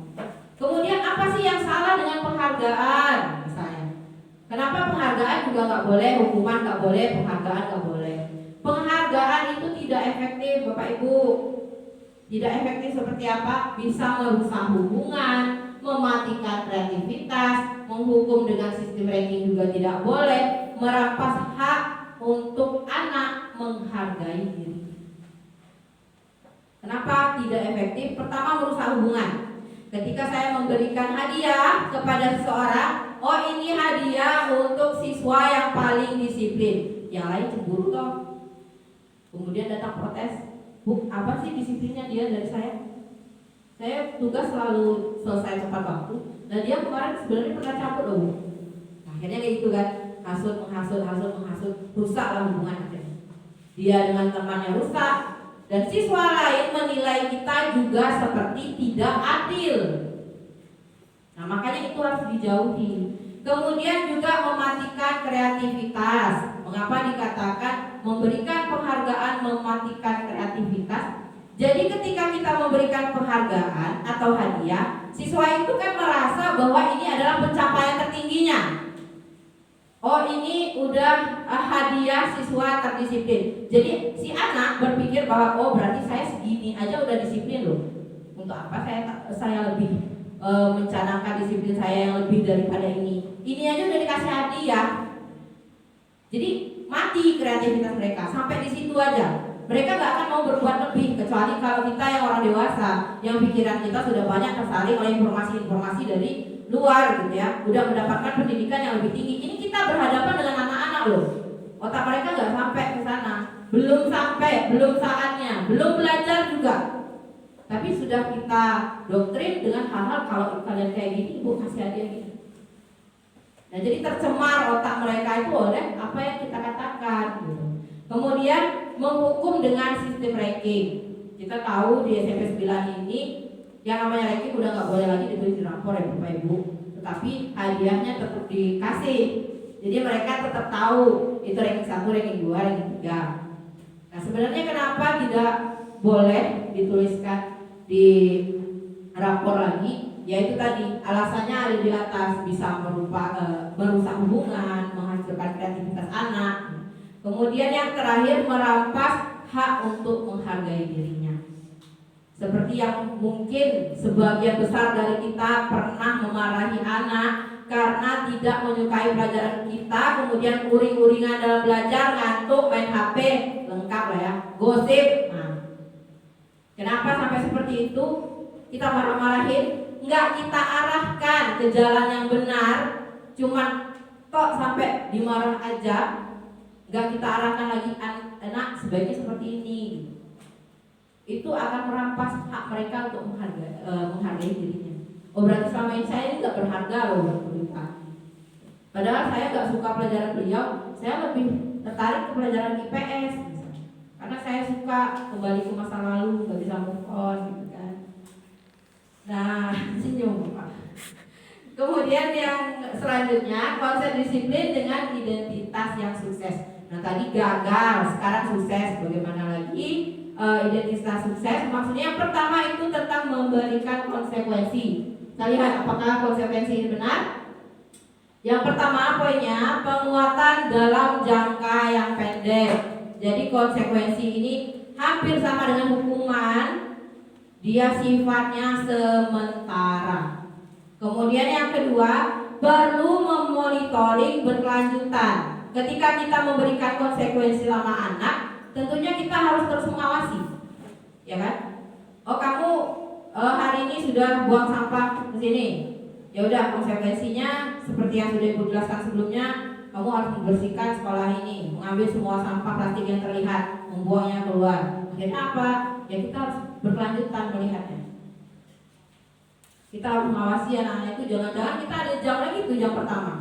[SPEAKER 1] Kemudian apa sih yang salah dengan penghargaan misalnya? Kenapa penghargaan juga nggak boleh, hukuman nggak boleh, penghargaan nggak boleh? Penghargaan itu tidak efektif Bapak Ibu. Tidak efektif seperti apa? Bisa merusak hubungan, mematikan kreativitas, menghukum dengan sistem ranking juga tidak boleh, merampas hak untuk anak menghargai diri. Kenapa tidak efektif? Pertama, merusak hubungan. Ketika saya memberikan hadiah kepada seseorang, oh ini hadiah untuk siswa yang paling disiplin, yang lain cemburu toh. Kemudian datang protes, Bu, apa sih disiplinnya dia dari saya? Saya tugas selalu selesai tepat waktu. Nah dia kemarin sebenarnya pernah cabut loh, Bu. Akhirnya kayak gitu kan, menghasut, rusaklah hubungan akhirnya. Dia dengan temannya rusak, dan siswa lain menilai kita juga seperti tidak adil. Nah makanya itu harus dijauhi. Kemudian juga mematikan kreativitas. Mengapa dikatakan memberikan penghargaan mematikan kreativitas? Jadi ketika kita memberikan penghargaan atau hadiah, siswa itu kan merasa bahwa ini adalah pencapaian tertingginya. Oh ini udah hadiah siswa terdisiplin. Jadi si anak berpikir bahwa oh berarti saya segini aja udah disiplin loh. Untuk apa saya lebih mencanangkan disiplin saya yang lebih daripada ini. Ini aja udah dikasih hadiah. Jadi mati kreativitas mereka sampai di situ aja. Mereka gak akan mau berbuat lebih kecuali kalau kita yang orang dewasa, yang pikiran kita sudah banyak tersaring oleh informasi-informasi dari luar gitu ya, udah mendapatkan pendidikan yang lebih tinggi. Ini kita berhadapan dengan anak-anak loh. Otak mereka nggak sampai ke sana, belum saatnya, belum belajar juga. Tapi sudah kita doktrin dengan hal-hal kalau kalian kayak gini, Bu kasih hadiah gitu. Nah jadi tercemar otak mereka itu oleh apa yang kita katakan gitu. Kemudian menghukum dengan sistem ranking. Kita tahu di SMP 9 ini yang namanya ranking udah nggak boleh lagi ditulis di rapor ya Bapak Ibu, tetapi hadiahnya tetap dikasih. Jadi mereka tetap tahu itu ranking 1, ranking 2, ranking 3. Nah sebenarnya kenapa tidak boleh dituliskan di rapor lagi? Yaitu tadi alasannya ada di atas, bisa merusak hubungan, menghancurkan kreativitas anak. Kemudian yang terakhir merampas hak untuk menghargai dirinya. Seperti yang mungkin sebagian besar dari kita pernah memarahi anak karena tidak menyukai pelajaran kita, kemudian uring-uringan dalam belajar, ngantuk, main HP, lengkap lah ya, gosip. Nah, kenapa sampai seperti itu? Kita marah-marahin, enggak kita arahkan ke jalan yang benar, cuman kok sampai dimarah aja, enggak kita arahkan lagi anak sebaiknya seperti ini. Itu akan merampas hak mereka untuk menghargai dirinya. Oh berarti selama ini saya ini nggak berharga loh buat mereka. Padahal saya nggak suka pelajaran beliau, saya lebih tertarik ke pelajaran IPS misalnya. Karena saya suka kembali ke masa lalu, nggak bisa move on gitu kan. Nah senyum Pak. Kemudian yang selanjutnya konsep disiplin dengan identitas yang sukses. Nah tadi gagal, sekarang sukses. Bagaimana lagi? Identitas sukses maksudnya yang pertama itu tentang memberikan konsekuensi. Kita lihat apakah konsekuensi ini benar. Yang pertama poinnya penguatan dalam jangka yang pendek. Jadi konsekuensi ini hampir sama dengan hukuman, dia sifatnya sementara. Kemudian yang kedua perlu memonitoring berkelanjutan. Ketika kita memberikan konsekuensi sama anak, tentunya kita harus terus mengawasi, ya kan? Oh kamu hari ini sudah buang sampah ke sini, ya udah konsekuensinya seperti yang sudah Ibu jelaskan sebelumnya, kamu harus membersihkan sekolah ini, mengambil semua sampah plastik yang terlihat, membuangnya keluar. Akhirnya apa? Ya kita harus berkelanjutan melihatnya. Kita harus mengawasi anak-anak itu, jangan-jangan kita ada jam lagi itu jam pertama,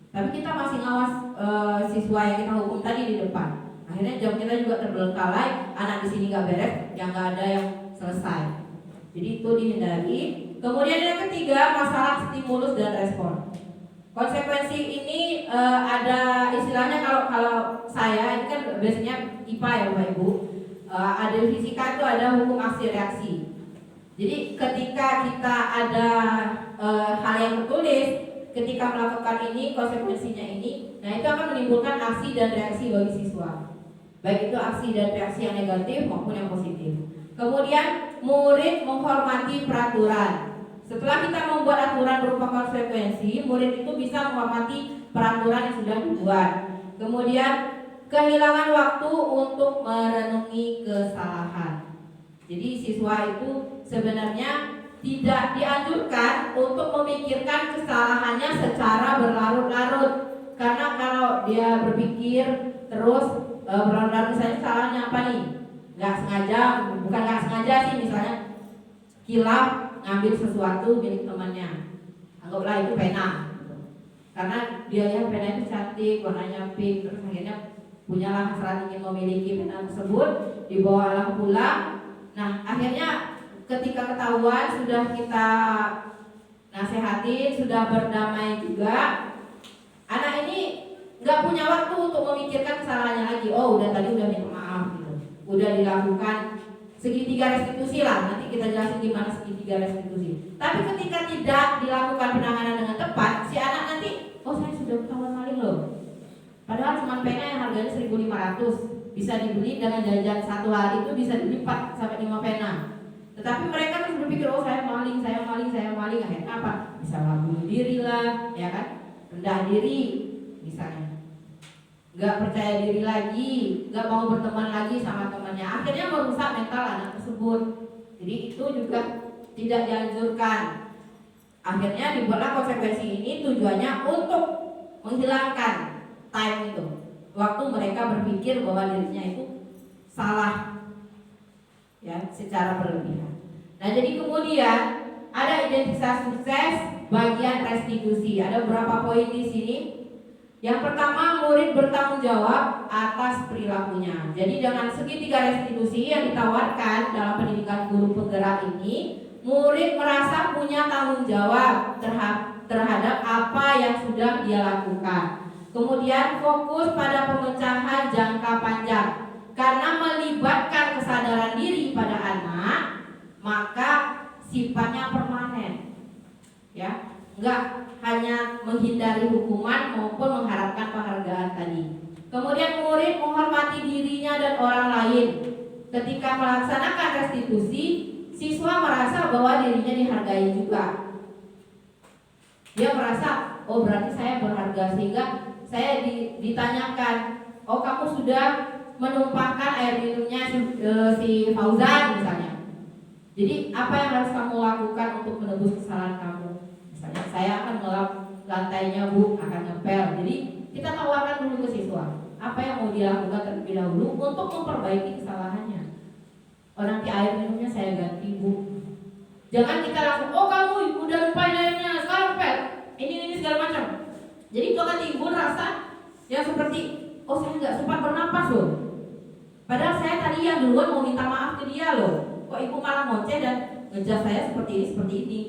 [SPEAKER 1] tapi kita masih ngawas siswa yang kita hukum tadi di depan. Akhirnya jam kita juga terbengkalai, anak di sini nggak beres, yang nggak ada yang selesai. Jadi itu dihindari. Kemudian yang ketiga masalah stimulus dan respon. Konsekuensi ini ada istilahnya kalau saya ini kan biasanya IPA ya Bapak Ibu, ada fisika itu ada hukum aksi reaksi. Jadi ketika kita ada hal yang tertulis, ketika melakukan ini konsekuensinya ini, nah itu akan menimbulkan aksi dan reaksi bagi siswa. Baik itu aksi dan reaksi yang negatif maupun yang positif. Kemudian murid menghormati peraturan. Setelah kita membuat aturan berupa konsekuensi, murid itu bisa mengamati peraturan yang sudah dibuat. Kemudian kehilangan waktu untuk merenungi kesalahan. Jadi siswa itu sebenarnya tidak dianjurkan untuk memikirkan kesalahannya secara berlarut-larut. Karena kalau dia berpikir terus berlarut-larut, misalnya salahnya apa nih? Nggak sengaja, bukan nggak sengaja sih, misalnya kilap ngambil sesuatu milik temannya, anggaplah itu pena gitu. Karena dia lihat pena itu cantik, warnanya pink, terus akhirnya punyalah hasrat ingin memiliki pena tersebut, dibawalah pulang. Nah akhirnya ketika ketahuan, sudah kita nasihatin, sudah berdamai juga, anak ini nggak punya waktu untuk memikirkan kesalahannya lagi. Oh udah tadi udah minta maaf gitu, udah dilakukan segitiga restitusi lah, nanti kita jelasin gimana segitiga restitusi. Tapi ketika tidak dilakukan penanganan dengan tepat, si anak nanti, oh saya sudah ketahuan maling loh. Padahal cuma pena yang harganya 1.500, bisa dibeli dengan jajan satu hari itu bisa dibeli 4 sampai 5 pena. Tetapi mereka terus berpikir, oh saya maling, saya maling, saya maling. Akhirnya apa? Bisa bunuh diri lah, ya kan? Rendah diri misalnya, nggak percaya diri lagi, nggak mau berteman lagi sama temannya, akhirnya merusak mental anak tersebut. Jadi itu juga tidak dianjurkan. Akhirnya dibuatlah konsekuensi ini tujuannya untuk menghilangkan time itu, waktu mereka berpikir bahwa dirinya itu salah, ya, secara berlebihan. Nah jadi kemudian ada identitas sukses bagian restitusi. Ada beberapa poin di sini. Yang pertama, murid bertanggung jawab atas perilakunya. Jadi dengan segitiga restitusi yang ditawarkan dalam pendidikan guru penggerak ini, murid merasa punya tanggung jawab terhadap apa yang sudah dia lakukan. Kemudian fokus pada pemecahan jangka panjang. Karena melibatkan kesadaran diri pada anak, maka sifatnya permanen. Ya, enggak hanya menghindari hukuman maupun mengharapkan penghargaan tadi. Kemudian murid menghormati dirinya dan orang lain. Ketika melaksanakan restitusi, siswa merasa bahwa dirinya dihargai juga. Dia merasa, oh berarti saya berharga, sehingga saya ditanyakan, oh kamu sudah menumpahkan air minumnya si Fauzan misalnya. Jadi apa yang harus kamu lakukan untuk menebus kesalahan kamu? Misalnya saya akan ngelap lantainya bu, akan ngepel. Jadi kita tawarkan dulu ke siswa apa yang mau dia lakukan terlebih dahulu untuk memperbaiki kesalahannya. Oh nanti air minumnya saya ganti bu. Jangan kita langsung, oh kamu udah lupain airnya, sekarang pel ini segala macam. Jadi itu akan timbul rasa yang seperti, oh saya nggak sempat bernapas loh. Padahal saya tadi yang duluan mau minta maaf ke dia loh. Kok ibu malah ngoceh dan ngejar saya seperti ini.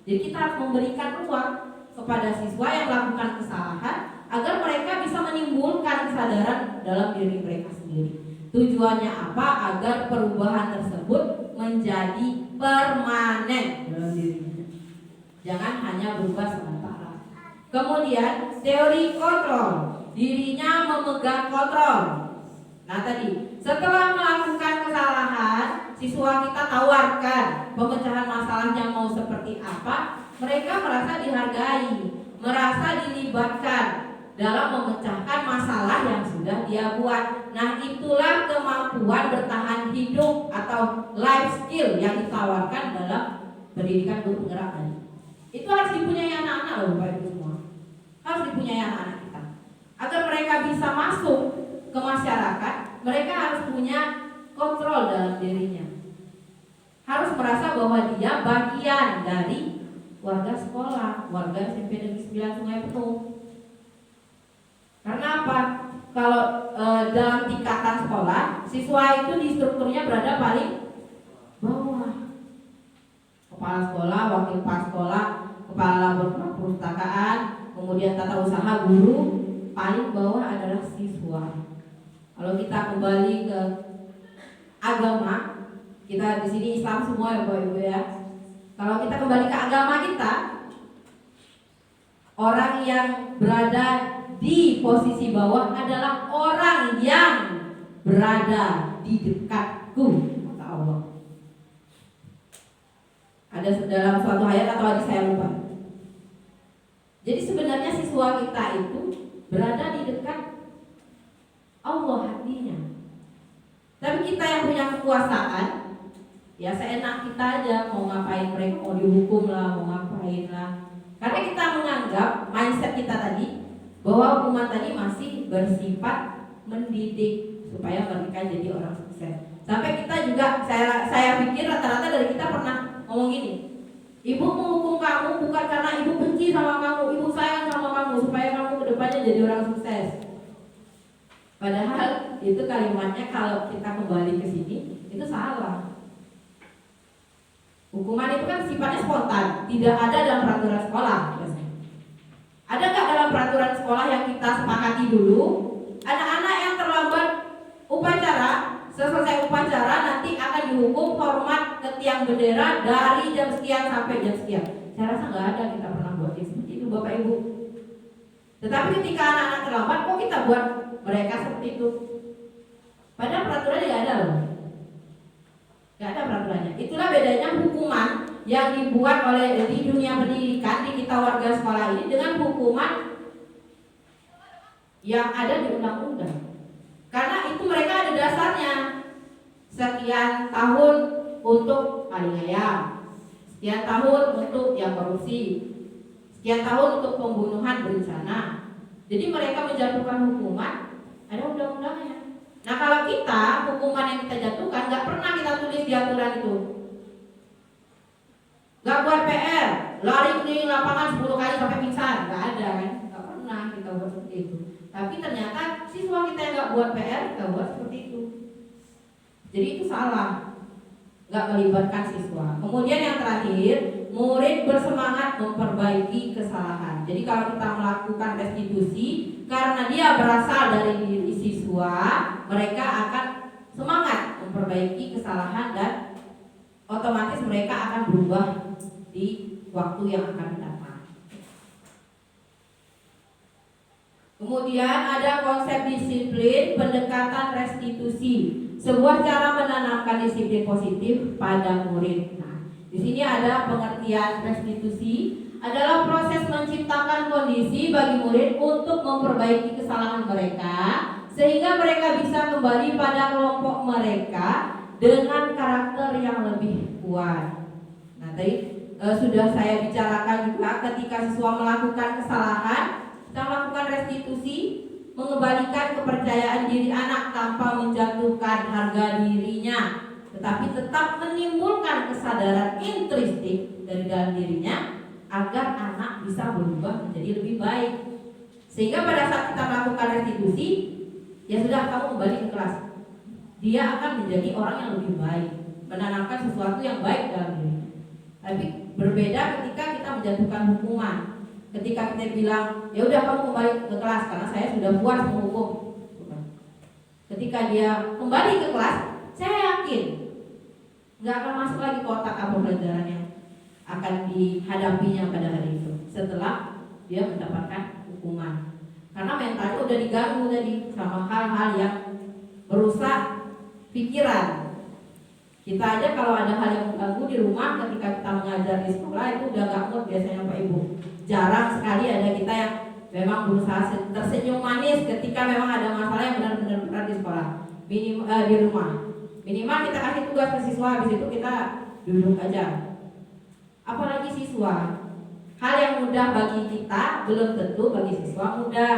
[SPEAKER 1] Jadi kita harus memberikan ruang kepada siswa yang melakukan kesalahan agar mereka bisa menimbulkan kesadaran dalam diri mereka sendiri. Tujuannya apa? Agar perubahan tersebut menjadi permanen dalam dirinya. Jangan hanya berubah sementara. Kemudian teori kontrol, dirinya memegang kontrol. Nah tadi, setelah melakukan kesalahan, siswa kita tawarkan pemecahan masalahnya mau seperti apa, mereka merasa dihargai, merasa dilibatkan dalam memecahkan masalah yang sudah dia buat. Nah itulah kemampuan bertahan hidup atau life skill yang ditawarkan dalam pendidikan guru penggerak tadi. Itu harus dipunyai anak-anak loh Bapak Ibu semua. Harus dipunyai anak-anak kita. Agar mereka bisa masuk ke masyarakat, mereka harus punya kontrol dalam dirinya. Harus merasa bahwa dia bagian dari warga sekolah, warga SMP Negeri 9 Sungai Penuh. Karena apa? Kalau dalam tingkatan sekolah, siswa itu di strukturnya berada paling bawah. Kepala sekolah, wakil kepala sekolah, kepala perpustakaan, kemudian tata usaha guru, paling bawah adalah siswa. Kalau kita kembali ke agama, kita di sini Islam semua ya Bapak Ibu ya. Kalau kita kembali ke agama kita, orang yang berada di posisi bawah adalah orang yang berada di dekatku, kata Allah. Ada Ada dalam suatu ayat atau hadis saya lupa. Jadi sebenarnya siswa kita itu berada di dekat Allah hatinya. Tapi kita yang punya kekuasaan, ya seenak kita aja, mau ngapain mereka, mau dihukum lah, mau ngapain lah. Karena kita menganggap mindset kita tadi bahwa hukuman tadi masih bersifat mendidik supaya mereka jadi orang sukses. Sampai kita juga, saya pikir rata-rata dari kita pernah ngomong gini, ibu menghukum kamu bukan karena ibu benci sama kamu, ibu sayang sama kamu supaya kamu kedepannya jadi orang sukses. Padahal itu kalimatnya kalau kita kembali ke sini itu salah. Hukuman itu kan sifatnya spontan, tidak ada dalam peraturan sekolah. Ada nggak dalam peraturan sekolah yang kita sepakati dulu? Anak-anak yang terlambat upacara, selesai upacara nanti akan dihukum hormat ke tiang bendera dari jam sekian sampai jam sekian. Saya rasa nggak ada kita pernah buat seperti itu, Bapak Ibu. Tetapi ketika anak-anak terlambat, kok kita buat mereka seperti itu? Padahal peraturannya nggak ada loh. Gak ada peraturannya. Itulah bedanya hukuman yang dibuat oleh di dunia pendidikan di kita warga sekolah ini dengan hukuman yang ada di undang-undang. Karena itu mereka ada dasarnya. Sekian tahun untuk maling ayam, sekian tahun untuk yang korupsi, sekian tahun untuk pembunuhan berencana. Jadi mereka menjatuhkan hukuman ada undang-undangnya. Nah kalau kita, hukuman yang kita jatuhkan gak pernah kita tulis di aturan itu. Gak buat PR, lari keliling lapangan 10 kali sampai pingsan, gak ada kan? Gak pernah kita buat seperti itu. Tapi ternyata siswa kita yang gak buat PR, kita buat seperti itu. Jadi itu salah, gak melibatkan siswa. Kemudian yang terakhir, murid bersemangat memperbaiki kesalahan. Jadi kalau kita melakukan restitusi, karena dia berasal dari diri siswa, mereka akan semangat memperbaiki kesalahan dan otomatis mereka akan berubah di waktu yang akan datang. Kemudian ada konsep disiplin pendekatan restitusi, sebuah cara menanamkan disiplin positif pada murid. Nah, di sini ada pengertian restitusi adalah proses menciptakan kondisi bagi murid untuk memperbaiki kesalahan mereka sehingga mereka bisa kembali pada kelompok mereka dengan karakter yang lebih kuat. Nah, tadi sudah saya bicarakan juga ketika siswa melakukan kesalahan, kita melakukan restitusi, mengembalikan kepercayaan diri anak tanpa menjatuhkan harga dirinya, tetapi tetap menimbulkan kesadaran intrinsik dari dalam dirinya agar anak bisa berubah menjadi lebih baik. Sehingga pada saat kita melakukan restitusi, ya sudah, kamu kembali ke kelas. Dia akan menjadi orang yang lebih baik, menanamkan sesuatu yang baik dalam diri. Tapi berbeda ketika kita menjatuhkan hukuman. Ketika kita bilang, ya udah kamu kembali ke kelas karena saya sudah puas menghukum. Ketika dia kembali ke kelas, saya yakin nggak akan masuk lagi ke otak apa pelajaran yang akan dihadapinya pada hari itu setelah dia mendapatkan hukuman. Karena mentalnya udah diganggu tadi sama hal-hal yang merusak pikiran. Kita aja kalau ada hal yang mengganggu di rumah ketika kita mengajar di sekolah itu udah gak mood biasanya Pak Ibu. Jarang sekali ada kita yang memang berusaha tersenyum manis ketika memang ada masalah yang benar-benar berat di sekolah. Di rumah. Minimal kita kasih tugas ke siswa, habis itu kita duduk aja. Apalagi siswa, hal yang mudah bagi kita belum tentu bagi siswa mudah.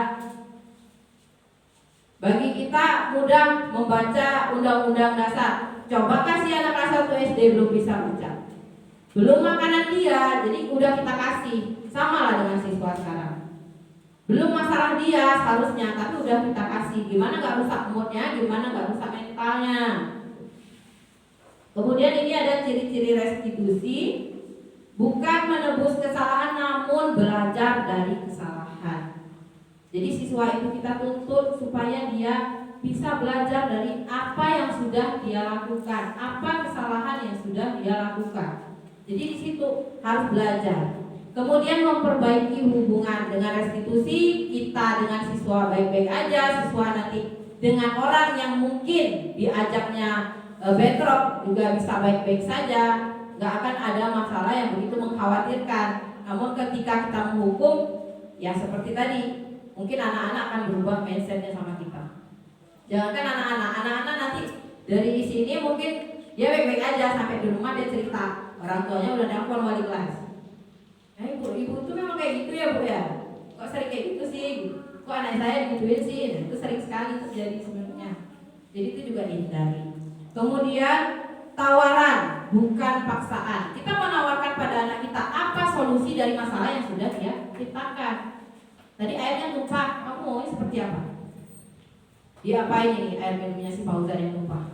[SPEAKER 1] Bagi kita mudah membaca undang-undang dasar. Coba kasih anak kelas 1 SD belum bisa baca, belum makanan dia, jadi udah kita kasih. Sama lah dengan siswa sekarang. Belum masalah dia seharusnya, tapi udah kita kasih. Gimana gak rusak moodnya, gimana gak rusak mentalnya. Kemudian ini ada ciri-ciri restitusi. Bukan menebus kesalahan, namun belajar dari kesalahan. Jadi siswa itu kita tuntut supaya dia bisa belajar dari apa yang sudah dia lakukan, apa kesalahan yang sudah dia lakukan. Jadi di situ harus belajar. Kemudian memperbaiki hubungan dengan restitusi, kita dengan siswa baik-baik aja, siswa nanti dengan orang yang mungkin diajaknya bentrok juga bisa baik-baik saja. nggak akan ada masalah yang begitu mengkhawatirkan. Namun ketika kita menghukum, ya seperti tadi, mungkin anak-anak akan berubah mindsetnya sama kita. Jangankan anak-anak nanti dari sini mungkin dia baik-baik aja, sampai di rumah dia cerita orang tuanya udah nelfon wali kelas. Ibu tuh memang kayak gitu ya bu ya? Kok sering kayak gitu sih? Kok anak saya digituin sih? Nah, itu sering sekali terjadi sebenarnya. Jadi itu juga dihindari. Kemudian tawaran, bukan paksaan. Kita menawarkan pada anak kita apa solusi dari masalah yang sudah dia ciptakan. Tadi airnya tumpah, kamu mau seperti apa? Diapain ini air minumnya si Fauzan yang tumpah?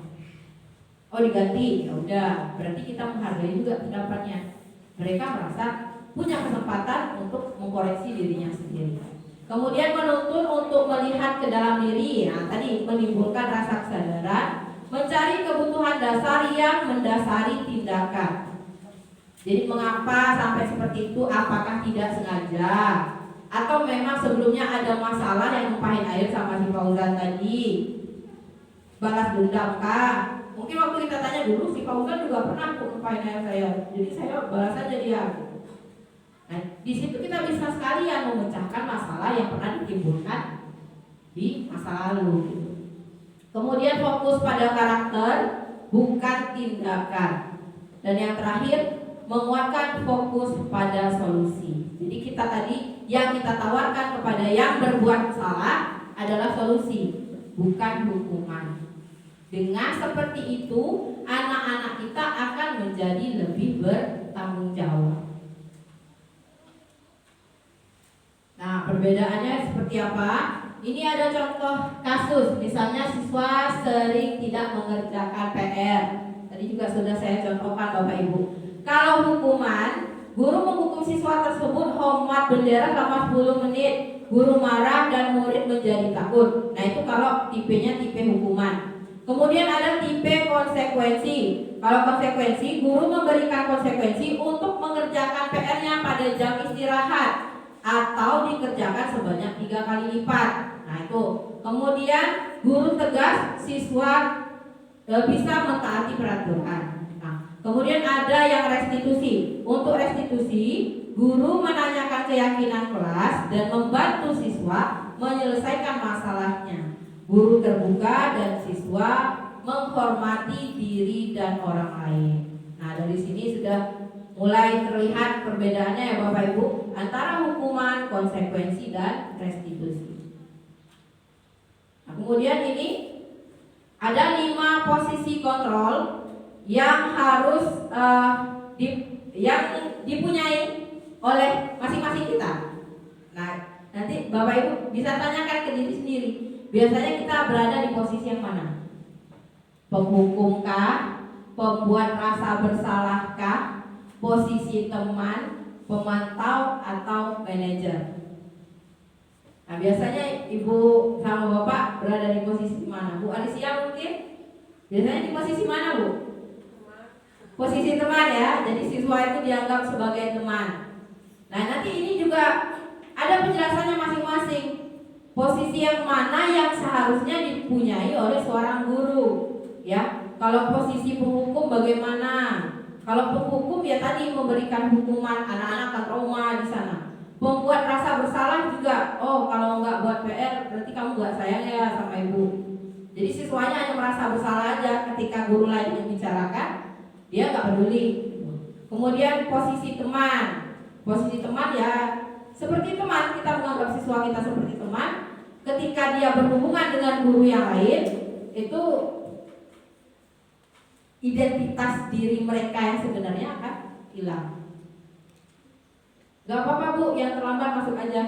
[SPEAKER 1] Oh diganti, ya udah. Berarti kita menghargai juga pendapatnya. Mereka merasa punya kesempatan untuk mengkoreksi dirinya sendiri. Kemudian menuntun untuk melihat ke dalam diri. Nah, tadi menimbulkan rasa kesadaran, mencari kebutuhan dasar yang mendasari tindakan. Jadi mengapa sampai seperti itu? Apakah tidak sengaja? Atau memang sebelumnya ada masalah yang numpahin air sama si Fauzan tadi? Balas dendam kah? Mungkin waktu kita tanya dulu, si Fauzan juga pernah numpahin air saya. Jadi saya balas aja dia. Nah, di situ kita bisa sekalian memecahkan masalah yang pernah ditimbulkan di masa lalu. Kemudian fokus pada karakter, bukan tindakan. Dan yang terakhir, menguatkan fokus pada solusi. Jadi kita tadi yang kita tawarkan kepada yang berbuat salah adalah solusi, bukan hukuman. Dengan seperti itu, anak-anak kita akan menjadi lebih bertanggung jawab. Nah, perbedaannya seperti apa? Ini ada contoh kasus, misalnya siswa sering tidak mengerjakan PR. Tadi juga sudah saya contohkan Bapak Ibu. Kalau hukuman, guru menghukum siswa tersebut hormat bendera selama 10 menit, guru marah dan murid menjadi takut. Nah, itu kalau tipenya tipe hukuman. Kemudian ada tipe konsekuensi. Kalau konsekuensi, guru memberikan konsekuensi untuk mengerjakan PR-nya pada jam istirahat atau dikerjakan sebanyak 3 kali lipat. Nah itu. Kemudian guru tegas, siswa bisa mentaati peraturan. Nah, kemudian ada yang restitusi. Untuk restitusi, guru menanyakan keyakinan kelas dan membantu siswa menyelesaikan masalahnya. Guru terbuka dan siswa menghormati diri dan orang lain. Nah dari sini sudah mulai terlihat perbedaannya ya Bapak Ibu antara hukuman, konsekuensi dan restitusi. Nah, kemudian ini ada 5 posisi kontrol yang harus yang dipunyai oleh masing-masing kita. Nah nanti Bapak Ibu bisa tanyakan ke diri sendiri. Biasanya kita berada di posisi yang mana? Penghukumkah? Pembuat rasa bersalahkah? Posisi teman, pemantau, atau manajer? Nah biasanya Ibu sama Bapak berada di posisi mana? Bu Alicia mungkin? Biasanya di posisi mana Bu? Posisi teman ya, jadi siswa itu dianggap sebagai teman. Nah nanti ini juga ada penjelasannya masing-masing. Posisi yang mana yang seharusnya dipunyai oleh seorang guru, ya? Kalau posisi penghukum bagaimana? Kalau penghukum ya tadi memberikan hukuman, anak-anak akan trauma di sana. Membuat rasa bersalah juga. Oh kalau nggak buat PR berarti kamu nggak sayang ya sama ibu. Jadi siswanya hanya merasa bersalah aja ketika guru lain membicarakan, dia nggak peduli. Kemudian posisi teman. Posisi teman ya seperti teman, kita menganggap siswa kita seperti teman. Ketika dia berhubungan dengan guru yang lain, itu identitas diri mereka yang sebenarnya akan hilang. Gak apa-apa Bu, yang terlambat masuk aja.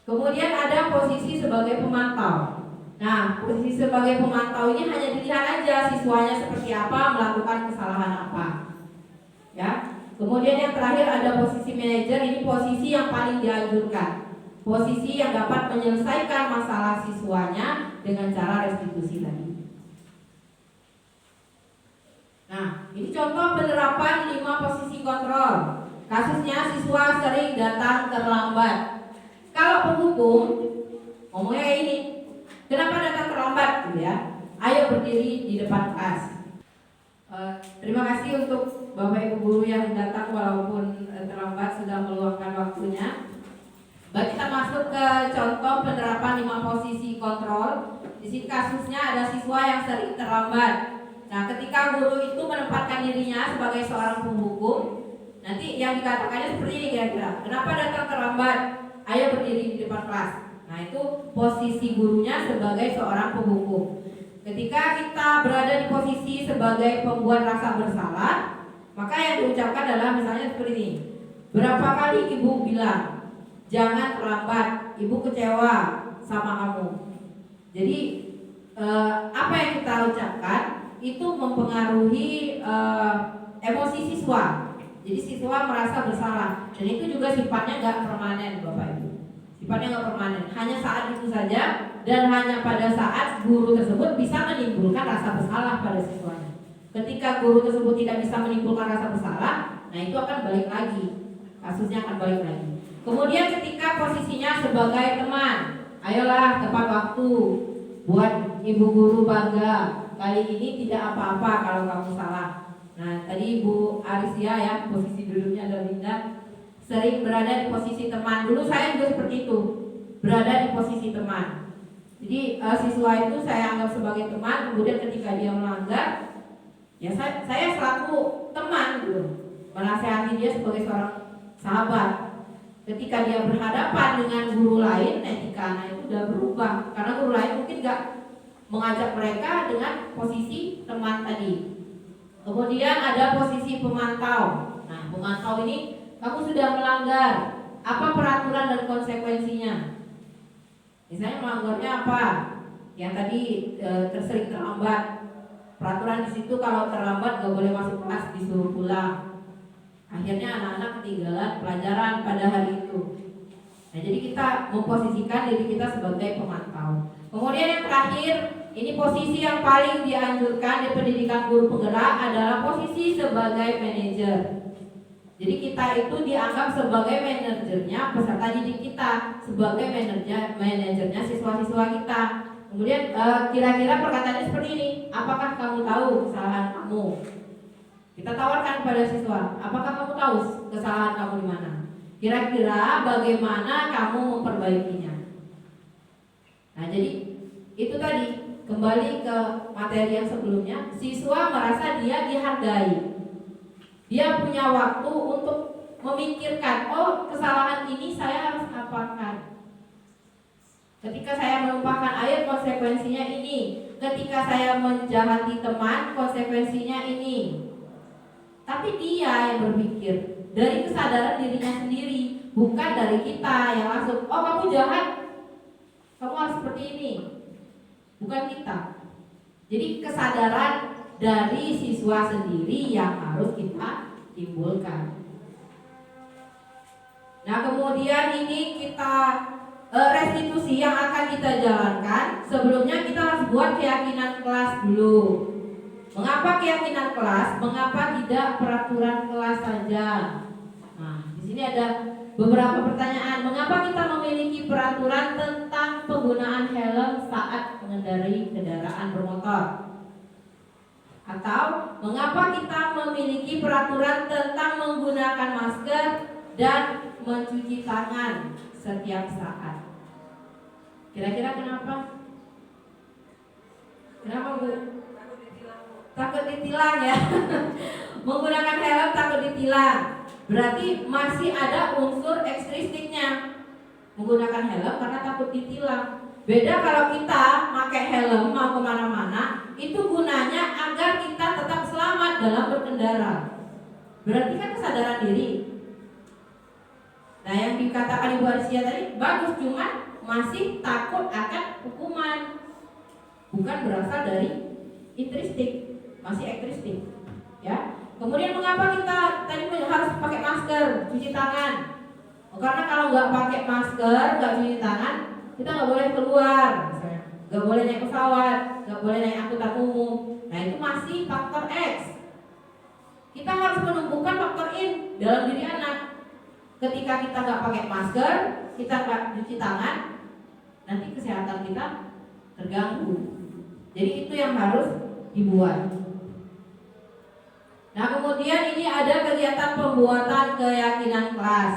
[SPEAKER 1] Kemudian ada posisi sebagai pemantau. Nah, posisi sebagai pemantau ini hanya dilihat aja siswanya seperti apa, melakukan kesalahan apa. Ya. Kemudian yang terakhir ada posisi manajer, ini posisi yang paling dianjurkan. Posisi yang dapat menyelesaikan masalah siswanya dengan cara restitusi tadi. Nah, ini contoh penerapan 5 posisi kontrol. Kasusnya siswa sering datang terlambat. Kalau penghukum ngomongnya kayak ini, kenapa datang terlambat? Gitu ya. Ayo berdiri di depan kelas. Terima kasih untuk Bapak Ibu guru yang datang walaupun terlambat sudah meluangkan waktunya. Baik, kita masuk ke contoh penerapan 5 posisi kontrol. Di sini kasusnya ada siswa yang sering terlambat. Nah, ketika guru itu menempatkan dirinya sebagai seorang penghukum, nanti yang dikatakannya seperti ini kira-kira. Kenapa datang terlambat? Ayo berdiri di depan kelas. Nah, itu posisi gurunya sebagai seorang penghukum. Ketika kita berada di posisi sebagai pembuat rasa bersalah, maka yang diucapkan adalah misalnya seperti ini. Berapa kali ibu bilang, jangan terlambat, ibu kecewa sama kamu. Jadi apa yang kita ucapkan itu mempengaruhi emosi siswa. Jadi siswa merasa bersalah. Dan itu juga sifatnya nggak permanen, Bapak Ibu. Sifatnya nggak permanen, hanya saat itu saja. Dan hanya pada saat guru tersebut bisa menimbulkan rasa bersalah pada siswanya. Ketika guru tersebut tidak bisa menimbulkan rasa bersalah, nah itu akan balik lagi, kasusnya akan balik lagi. Kemudian ketika posisinya sebagai teman, ayolah tepat waktu, buat ibu guru bangga. Kali ini tidak apa-apa kalau kamu salah. Nah tadi Ibu Arisia ya, posisi duduknya ada Linda, sering berada di posisi teman. Dulu saya juga seperti itu, berada di posisi teman. Jadi siswa itu saya anggap sebagai teman. Kemudian ketika dia melanggar, ya saya selaku teman gitu, menasehati dia sebagai seorang sahabat. Ketika dia berhadapan dengan guru lain, etika anak itu udah berubah. Karena guru lain mungkin gak mengajak mereka dengan posisi teman tadi. Kemudian ada posisi pemantau. Nah, pemantau ini, kamu sudah melanggar, apa peraturan dan konsekuensinya? Misalnya melanggarnya apa? Yang tadi tersering terlambat. Peraturan di situ kalau terlambat gak boleh masuk kelas, disuruh pulang. Akhirnya anak-anak ketinggalan pelajaran pada hari itu. Nah, jadi kita memposisikan diri kita sebagai pemantau. Kemudian yang terakhir, ini posisi yang paling dianjurkan di pendidikan guru penggerak adalah posisi sebagai manajer. Jadi kita itu dianggap sebagai manajernya peserta didik kita, sebagai manajernya siswa-siswa kita. Kemudian kira-kira perkataannya seperti ini. Apakah kamu tahu kesalahan kamu? Kita tawarkan pada siswa, apakah kamu tahu kesalahan kamu di mana? Kira-kira bagaimana kamu memperbaikinya? Nah, jadi itu tadi, kembali ke materi yang sebelumnya, siswa merasa dia dihargai. Dia punya waktu untuk memikirkan, oh kesalahan ini saya harus apakan. Ketika saya menumpahkan air, konsekuensinya ini. Ketika saya menjahati teman, konsekuensinya ini. Tapi dia yang berpikir dari kesadaran dirinya sendiri, bukan dari kita yang langsung, oh kamu jahat, kamu harus seperti ini. Bukan kita. Jadi kesadaran dari siswa sendiri yang harus kita timbulkan. Nah, kemudian ini kita restitusi yang akan kita jalankan. Sebelumnya kita harus buat keyakinan kelas dulu. Mengapa keyakinan kelas? Mengapa tidak peraturan kelas saja? Nah, di sini ada beberapa pertanyaan. Mengapa kita memiliki peraturan tentang penggunaan helm saat mengendarai kendaraan bermotor? Atau mengapa kita memiliki peraturan tentang menggunakan masker dan mencuci tangan setiap saat? Kira-kira kenapa? Kenapa, Bu? Takut ditilang ya. Menggunakan helm takut ditilang. Berarti masih ada unsur ekstristiknya. Menggunakan helm karena takut ditilang. Beda kalau kita pakai helm mau kemana-mana, itu gunanya agar kita tetap selamat dalam berkendara. Berarti kan kesadaran diri. Nah, yang dikatakan Ibu Arisia tadi bagus, cuma masih takut akan hukuman. Bukan berasal dari intristik, masih ekstristik. Ya. Kemudian mengapa kita tadi harus pakai masker, cuci tangan? Karena kalau nggak pakai masker, nggak cuci tangan, kita nggak boleh keluar, nggak boleh naik pesawat, nggak boleh naik angkutan umum. Nah, itu masih faktor X. Kita harus menumbuhkan faktor in dalam diri anak. Ketika kita nggak pakai masker, kita nggak cuci tangan, nanti kesehatan kita terganggu. Jadi itu yang harus dibuat. Nah, kemudian ini ada kegiatan pembuatan keyakinan kelas.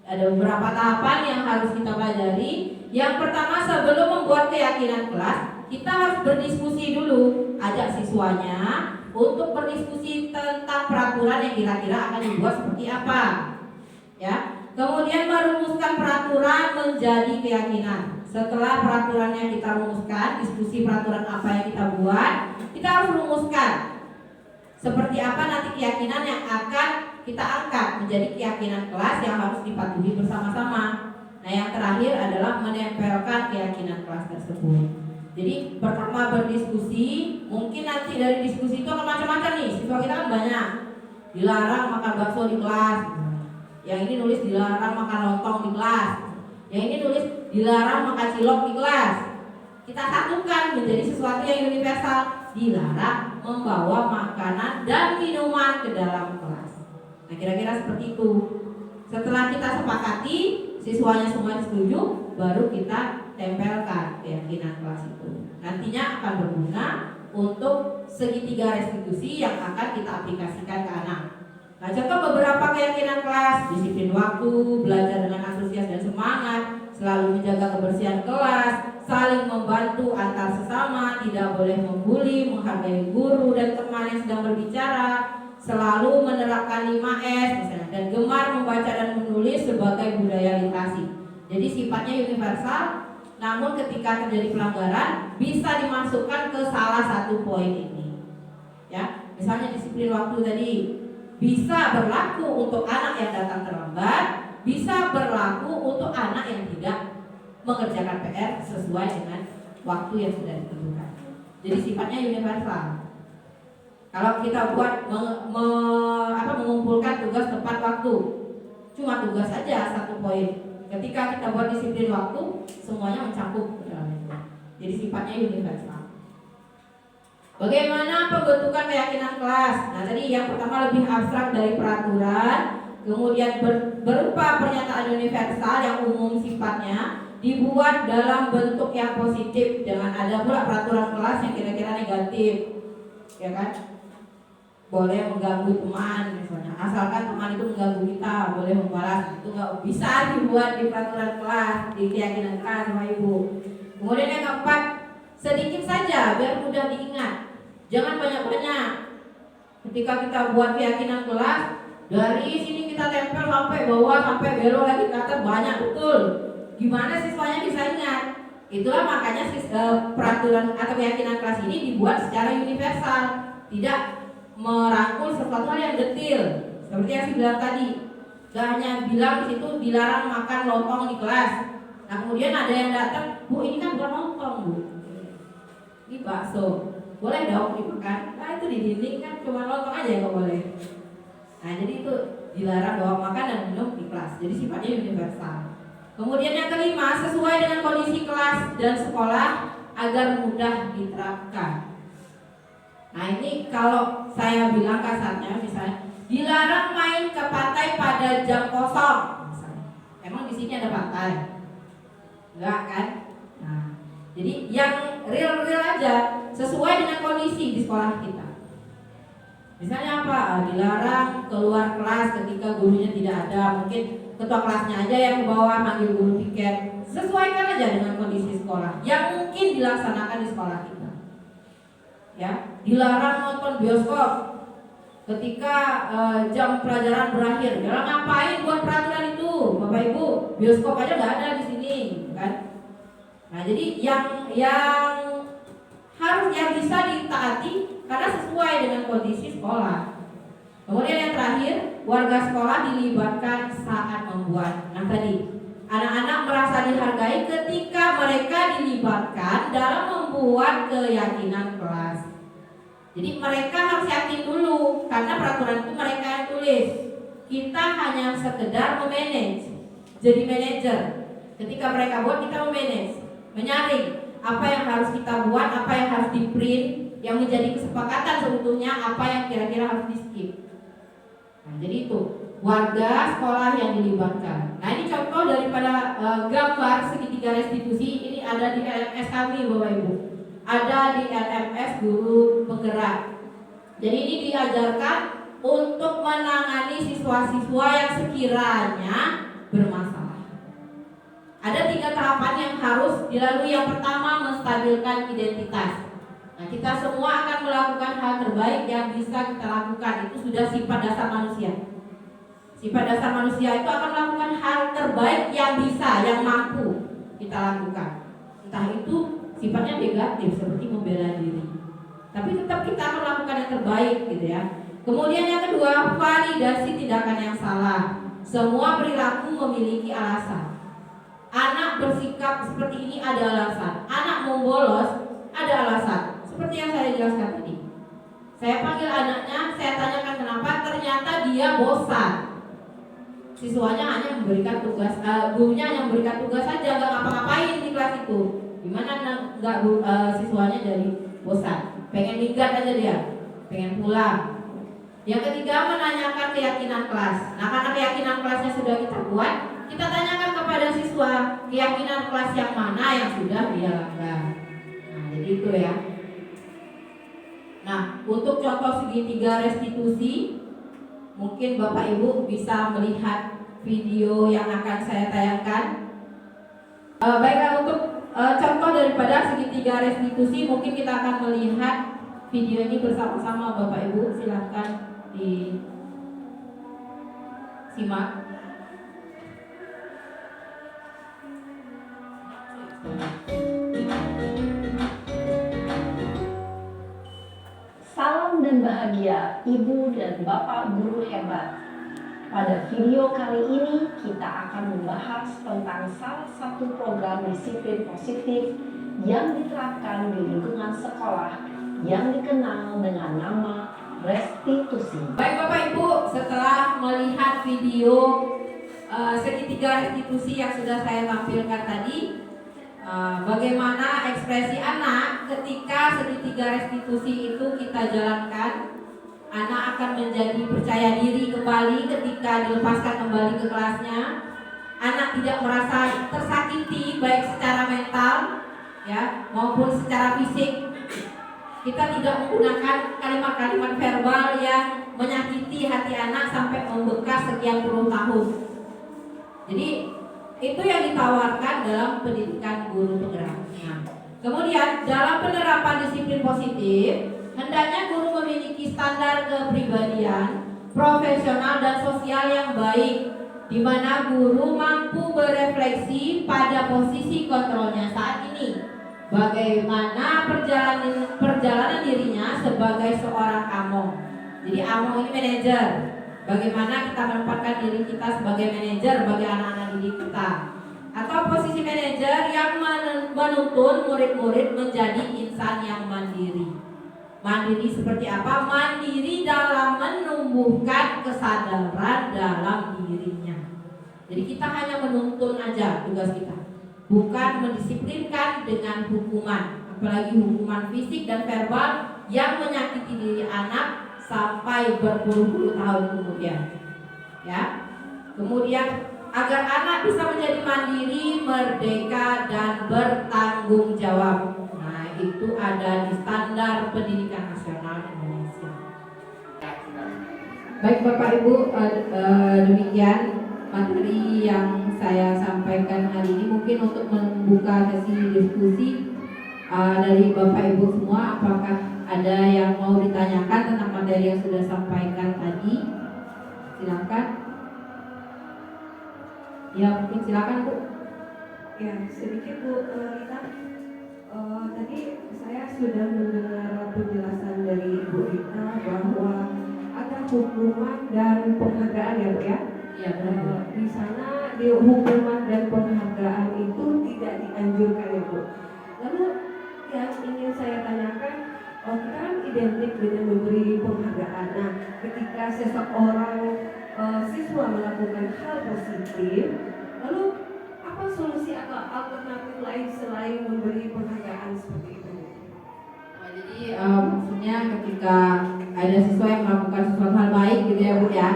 [SPEAKER 1] Ada beberapa tahapan yang harus kita pelajari. Yang pertama, sebelum membuat keyakinan kelas, kita harus berdiskusi dulu, ajak siswanya untuk berdiskusi tentang peraturan yang kira-kira akan dibuat seperti apa. Ya. Kemudian merumuskan peraturan menjadi keyakinan. Setelah peraturannya kita rumuskan, diskusi peraturan apa yang kita buat, kita harus rumuskan seperti apa nanti keyakinan yang akan kita angkat menjadi keyakinan kelas yang harus dipatuhi bersama-sama. Nah, yang terakhir adalah menempelkan keyakinan kelas tersebut. Jadi pertama berdiskusi, mungkin nanti dari diskusi itu akan macam-macam nih. Siswa kita kan banyak. Dilarang makan bakso di kelas. Yang ini nulis dilarang makan lontong di kelas. Yang ini nulis dilarang makan cilok di kelas. Kita satukan menjadi sesuatu yang universal. Dilarang membawa makanan dan minuman ke dalam kelas. Nah, kira-kira seperti itu. Setelah kita sepakati, siswanya semua setuju, baru kita tempelkan keyakinan kelas itu. Nantinya akan berguna untuk segitiga restitusi yang akan kita aplikasikan ke anak. Nah, contoh beberapa keyakinan kelas: disiplin waktu, belajar dengan antusias dan semangat, selalu menjaga kebersihan kelas, saling membantu antar sesama, tidak boleh membuli, menghargai guru dan teman yang sedang berbicara, selalu menerapkan 5S misalnya, dan gemar membaca dan menulis sebagai budaya literasi. Jadi sifatnya universal, namun ketika terjadi pelanggaran bisa dimasukkan ke salah satu poin ini. Ya, misalnya disiplin waktu tadi bisa berlaku untuk anak yang datang terlambat, bisa berlaku untuk anak yang tidak mengerjakan PR sesuai dengan waktu yang sudah ditentukan. Jadi sifatnya universal. Kalau kita buat mengumpulkan tugas tepat waktu, cuma tugas saja satu poin. Ketika kita buat disiplin waktu, semuanya mencakup ke dalam itu. Jadi sifatnya universal. Bagaimana pembentukan keyakinan kelas? Nah, tadi yang pertama lebih abstrak dari peraturan, kemudian berupa pernyataan universal yang umum sifatnya, dibuat dalam bentuk yang positif, jangan ada pula peraturan kelas yang kira-kira negatif, ya kan? Boleh mengganggu teman misalnya, asalkan teman itu mengganggu kita, boleh membalas, itu nggak bisa dibuat di peraturan kelas, di keyakinan kelas, Bapak Ibu. Kemudian yang keempat, sedikit saja biar mudah diingat. Jangan banyak-banyak. Ketika kita buat keyakinan kelas, dari sini kita tempel sampai bawah, sampai belok lagi ke atas, banyak betul. Gimana siswanya bisa ingat? Itulah makanya peraturan atau keyakinan kelas ini dibuat secara universal, tidak merangkul sesuatu hal yang detail. Seperti yang saya bilang tadi, gak hanya bilang di situ dilarang makan lontong di kelas. Nah, kemudian ada yang datang, Bu, ini kan bukan lontong, Bu, ini bakso. Boleh dong dimakan. Nah, itu di dinding kan cuma lontong aja yang nggak boleh. Nah, jadi itu dilarang bawa makan dan minum di kelas. Jadi sifatnya universal. Kemudian yang kelima, sesuai dengan kondisi kelas dan sekolah agar mudah diterapkan. Nah, ini kalau saya bilang kasarnya, misalnya dilarang main ke pantai pada jam kosong. Misalnya, emang di sini ada pantai? Enggak kan? Nah, jadi yang real-real aja, sesuai dengan kondisi di sekolah kita. Misalnya apa? Dilarang keluar kelas ketika gurunya tidak ada. Mungkin ketua kelasnya aja yang ke bawah manggil guru piket. Sesuaikan aja dengan kondisi sekolah yang mungkin dilaksanakan di sekolah kita. Ya, dilarang nonton bioskop ketika jam pelajaran berakhir. Jangan ngapain buat peraturan itu, Bapak Ibu? Bioskop aja nggak ada di sini, kan? Nah, jadi yang harus yang bisa ditaati karena sesuai dengan kondisi sekolah. Kemudian yang terakhir, warga sekolah dilibatkan saat membuat. Nah, tadi anak-anak merasa dihargai ketika mereka dilibatkan dalam membuat keyakinan kelas. Jadi mereka harus yakin dulu karena peraturan itu mereka yang tulis. Kita hanya sekedar memanage, jadi manajer. Ketika mereka buat, kita memanage, menyaring apa yang harus kita buat, apa yang harus di print, yang menjadi kesepakatan sebetulnya, apa yang kira-kira harus di skip. Nah, jadi itu warga sekolah yang dilibatkan. Nah, ini contoh daripada gambar segitiga restitusi. Ini ada di LMS kami, Bapak Ibu. Ada di LMS guru penggerak. Jadi ini diajarkan untuk menangani siswa-siswa yang sekiranya bermasalah. Ada 3 tahapan yang harus dilalui. Yang pertama, menstabilkan identitas. Nah, kita semua akan melakukan hal terbaik yang bisa kita lakukan. Itu sudah sifat dasar manusia. Sifat dasar manusia itu akan melakukan hal terbaik yang bisa, yang mampu kita lakukan. Entah itu sifatnya negatif seperti membela diri, tapi tetap kita akan melakukan yang terbaik gitu ya. Kemudian yang kedua, validasi tindakan yang salah. Semua perilaku memiliki alasan. Anak bersikap seperti ini ada alasan. Anak mau bolos ada alasan. Seperti yang saya jelaskan tadi. Saya panggil anaknya, saya tanyakan kenapa, ternyata dia bosan. Siswanya hanya memberikan tugas, gurunya hanya memberikan tugas saja, nggak ngapa-ngapain di kelas itu. Gimana nggak siswanya jadi bosan? Pengen minggat aja dia, pengen pulang. Yang ketiga, menanyakan keyakinan kelas. Nah, karena keyakinan kelasnya sudah kita buat, kita tanyakan kepada siswa keyakinan kelas yang mana yang sudah dia langgar. Nah, jadi itu ya. Nah, untuk contoh segitiga restitusi, mungkin Bapak Ibu bisa melihat video yang akan saya tayangkan. Baiklah, untuk contoh daripada segitiga restitusi, mungkin kita akan melihat video ini bersama-sama. Bapak Ibu silahkan disimak.
[SPEAKER 2] Salam dan bahagia Ibu dan Bapak guru hebat. Pada video kali ini kita akan membahas tentang salah satu program disiplin positif yang diterapkan di lingkungan sekolah yang dikenal dengan nama restitusi.
[SPEAKER 1] Baik Bapak Ibu, setelah melihat video segitiga restitusi yang sudah saya tampilkan tadi, bagaimana ekspresi anak ketika segitiga restitusi itu kita jalankan. Anak akan menjadi percaya diri kembali ketika dilepaskan kembali ke kelasnya. Anak tidak merasa tersakiti baik secara mental ya maupun secara fisik. Kita tidak menggunakan kalimat-kalimat verbal yang menyakiti hati anak sampai membekas sekian puluh tahun. Jadi itu yang ditawarkan dalam pendidikan guru penggerak. Kemudian dalam penerapan disiplin positif, hendaknya guru memiliki standar kepribadian, profesional dan sosial yang baik, di mana guru mampu berefleksi pada posisi kontrolnya saat ini. Bagaimana perjalanan dirinya sebagai seorang among. Jadi among ini manajer. Bagaimana kita menempatkan diri kita sebagai manajer bagi anak-anak didik kita. Atau posisi manajer yang menuntun murid-murid menjadi insan yang mandiri. Mandiri seperti apa? Mandiri dalam menumbuhkan kesadaran dalam dirinya. Jadi kita hanya menuntun aja tugas kita, bukan mendisiplinkan dengan hukuman, apalagi hukuman fisik dan verbal yang menyakiti diri anak sampai berpuluh-puluh tahun kemudian. Ya. Kemudian agar anak bisa menjadi mandiri, merdeka dan bertanggung jawab. Nah, itu ada di standar pendidikan nasional Indonesia. Baik Bapak Ibu, demikian materi yang saya sampaikan hari ini. Mungkin untuk membuka sesi diskusi dari Bapak Ibu semua, apakah ada yang mau ditanyakan tentang materi yang sudah sampaikan tadi? Silakan. Ya, mungkin silakan Bu.
[SPEAKER 3] Ya, sedikit Bu Rita. Tadi saya sudah mendengar penjelasan dari Bu Rita bahwa ada hukuman dan penghargaan ya Bu ya.
[SPEAKER 1] Ya, benar.
[SPEAKER 3] Di sana di hukuman dan penghargaan itu tidak dianjurkan ya Bu. Lalu yang ingin saya tanyakan, kita kan identik dengan memberi penghargaan. Nah, ketika seseorang siswa melakukan hal positif, lalu apa solusi atau alternatif lain selain memberi penghargaan seperti itu?
[SPEAKER 1] Jadi maksudnya ketika ada siswa yang melakukan sesuatu hal baik gitu ya Bu ya,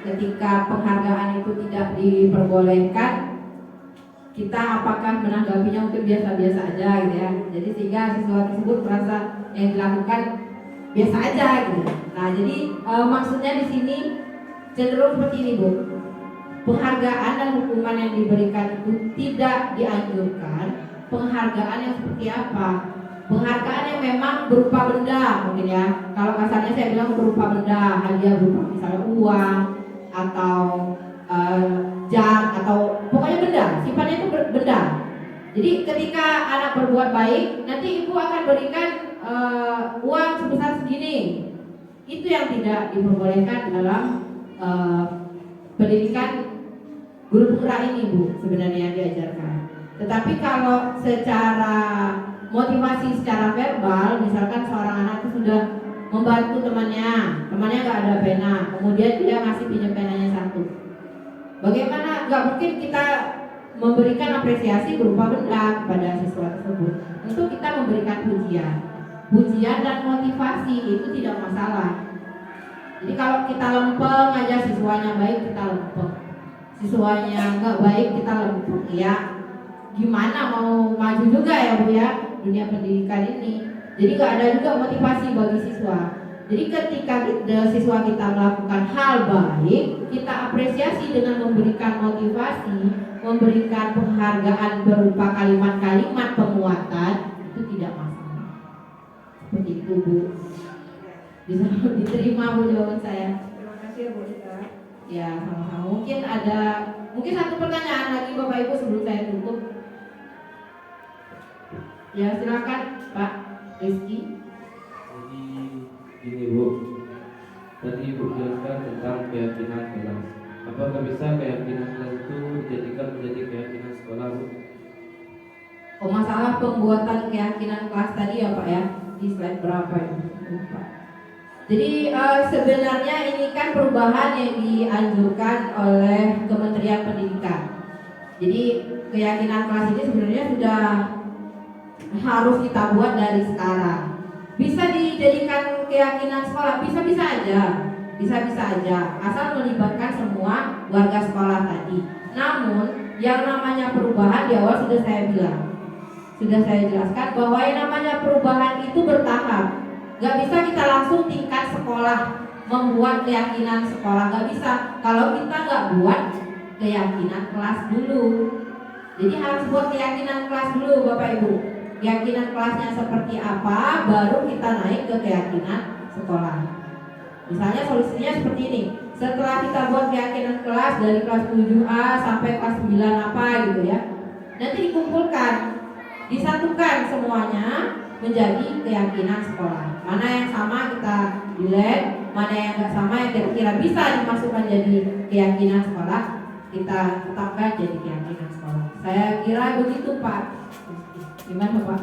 [SPEAKER 1] ketika penghargaan itu tidak diperbolehkan, kita apakah menanggapinya mungkin biasa-biasa aja gitu ya. Jadi sehingga siswa tersebut merasa yang dilakukan biasa aja gitu. Nah jadi maksudnya di sini cenderung seperti ini Bu, penghargaan dan hukuman yang diberikan itu tidak dianjurkan. Penghargaan yang seperti apa? Penghargaan yang memang berupa benda mungkin ya. Kalau kasarnya saya bilang berupa benda, hadiah berupa misalnya uang atau jam atau pokoknya benda, sifatnya itu benda. Jadi ketika anak berbuat baik, nanti ibu akan berikan uang sebesar segini. Itu yang tidak diperbolehkan dalam pendidikan guru penggerak ini Bu, sebenarnya yang diajarkan. Tetapi kalau secara motivasi secara verbal, misalkan seorang anak itu sudah membantu temannya nggak ada pena, kemudian dia ngasih pinjam penanya satu. Bagaimana? Nggak mungkin kita memberikan apresiasi berupa benda kepada siswa tersebut. Tentu kita memberikan pujian dan motivasi itu tidak masalah. Jadi kalau kita lempeng aja siswanya baik kita lempeng, siswanya nggak baik kita lempeng, ya gimana mau maju juga ya Bu ya dunia pendidikan ini. Jadi nggak ada juga motivasi bagi siswa. Jadi ketika siswa kita melakukan hal baik, kita apresiasi dengan memberikan motivasi, memberikan penghargaan berupa kalimat-kalimat penguatan, itu tidak masalah. Seperti itu Bu. Bisa diterima Bu jawaban saya.
[SPEAKER 3] Terima kasih ya Bu Ita.
[SPEAKER 1] Ya sama-sama. Mungkin satu pertanyaan lagi Bapak Ibu sebelum saya tutup. Ya silakan Pak Rizky.
[SPEAKER 4] Jadi gini Bu, tadi Ibu jelaskan tentang keyakinan kelas. Apakah bisa keyakinan kelas itu dijadikan menjadi keyakinan sekolah Bu?
[SPEAKER 1] Oh masalah pembuatan keyakinan kelas tadi ya Pak ya, di slide berapa ya? Lupa. Jadi sebenarnya ini kan perubahan yang dianjurkan oleh Kementerian Pendidikan. Jadi keyakinan kelas ini sebenarnya sudah harus kita buat dari sekarang. Bisa dijadikan keyakinan sekolah, bisa-bisa aja, asal melibatkan semua warga sekolah tadi. Namun yang namanya perubahan di awal sudah saya jelaskan bahwa yang namanya perubahan itu bertahap. Gak bisa kita langsung tingkat sekolah membuat keyakinan sekolah, gak bisa kalau kita gak buat keyakinan kelas dulu. Jadi harus buat keyakinan kelas dulu Bapak Ibu. Keyakinan kelasnya seperti apa, baru kita naik ke keyakinan sekolah. Misalnya solusinya seperti ini. Setelah kita buat keyakinan kelas dari kelas 7A sampai kelas 9 apa gitu ya, nanti dikumpulkan, disatukan semuanya menjadi keyakinan sekolah. Mana yang sama kita delete, mana yang nggak sama yang kira-kira bisa dimasukkan jadi keyakinan sekolah, kita tetapkan jadi keyakinan sekolah. Saya kira begitu Pak. Gimana Pak?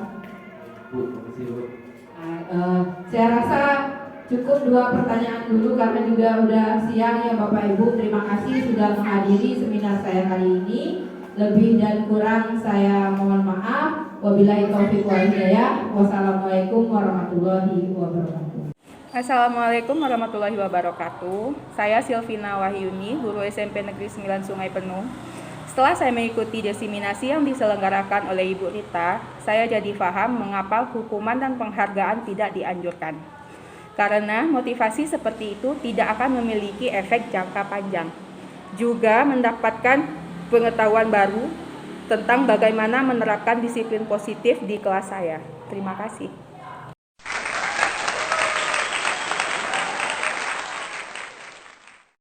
[SPEAKER 4] Bu, makasih Bu.
[SPEAKER 1] Saya rasa cukup 2 pertanyaan dulu karena juga udah siang ya Bapak Ibu. Terima kasih sudah menghadiri seminar saya kali ini. Lebih dan kurang saya mohon maaf. Wabillahi taufiq wal hidayah. Wassalamualaikum warahmatullahi wabarakatuh.
[SPEAKER 5] Assalamualaikum warahmatullahi wabarakatuh. Saya Silvina Wahyuni, guru SMP Negeri 9 Sungai Penuh. Setelah saya mengikuti diseminasi yang diselenggarakan oleh Ibu Rita, saya jadi paham mengapa hukuman dan penghargaan tidak dianjurkan. Karena motivasi seperti itu tidak akan memiliki efek jangka panjang. Juga mendapatkan pengetahuan baru tentang bagaimana menerapkan disiplin positif di kelas saya. Terima kasih.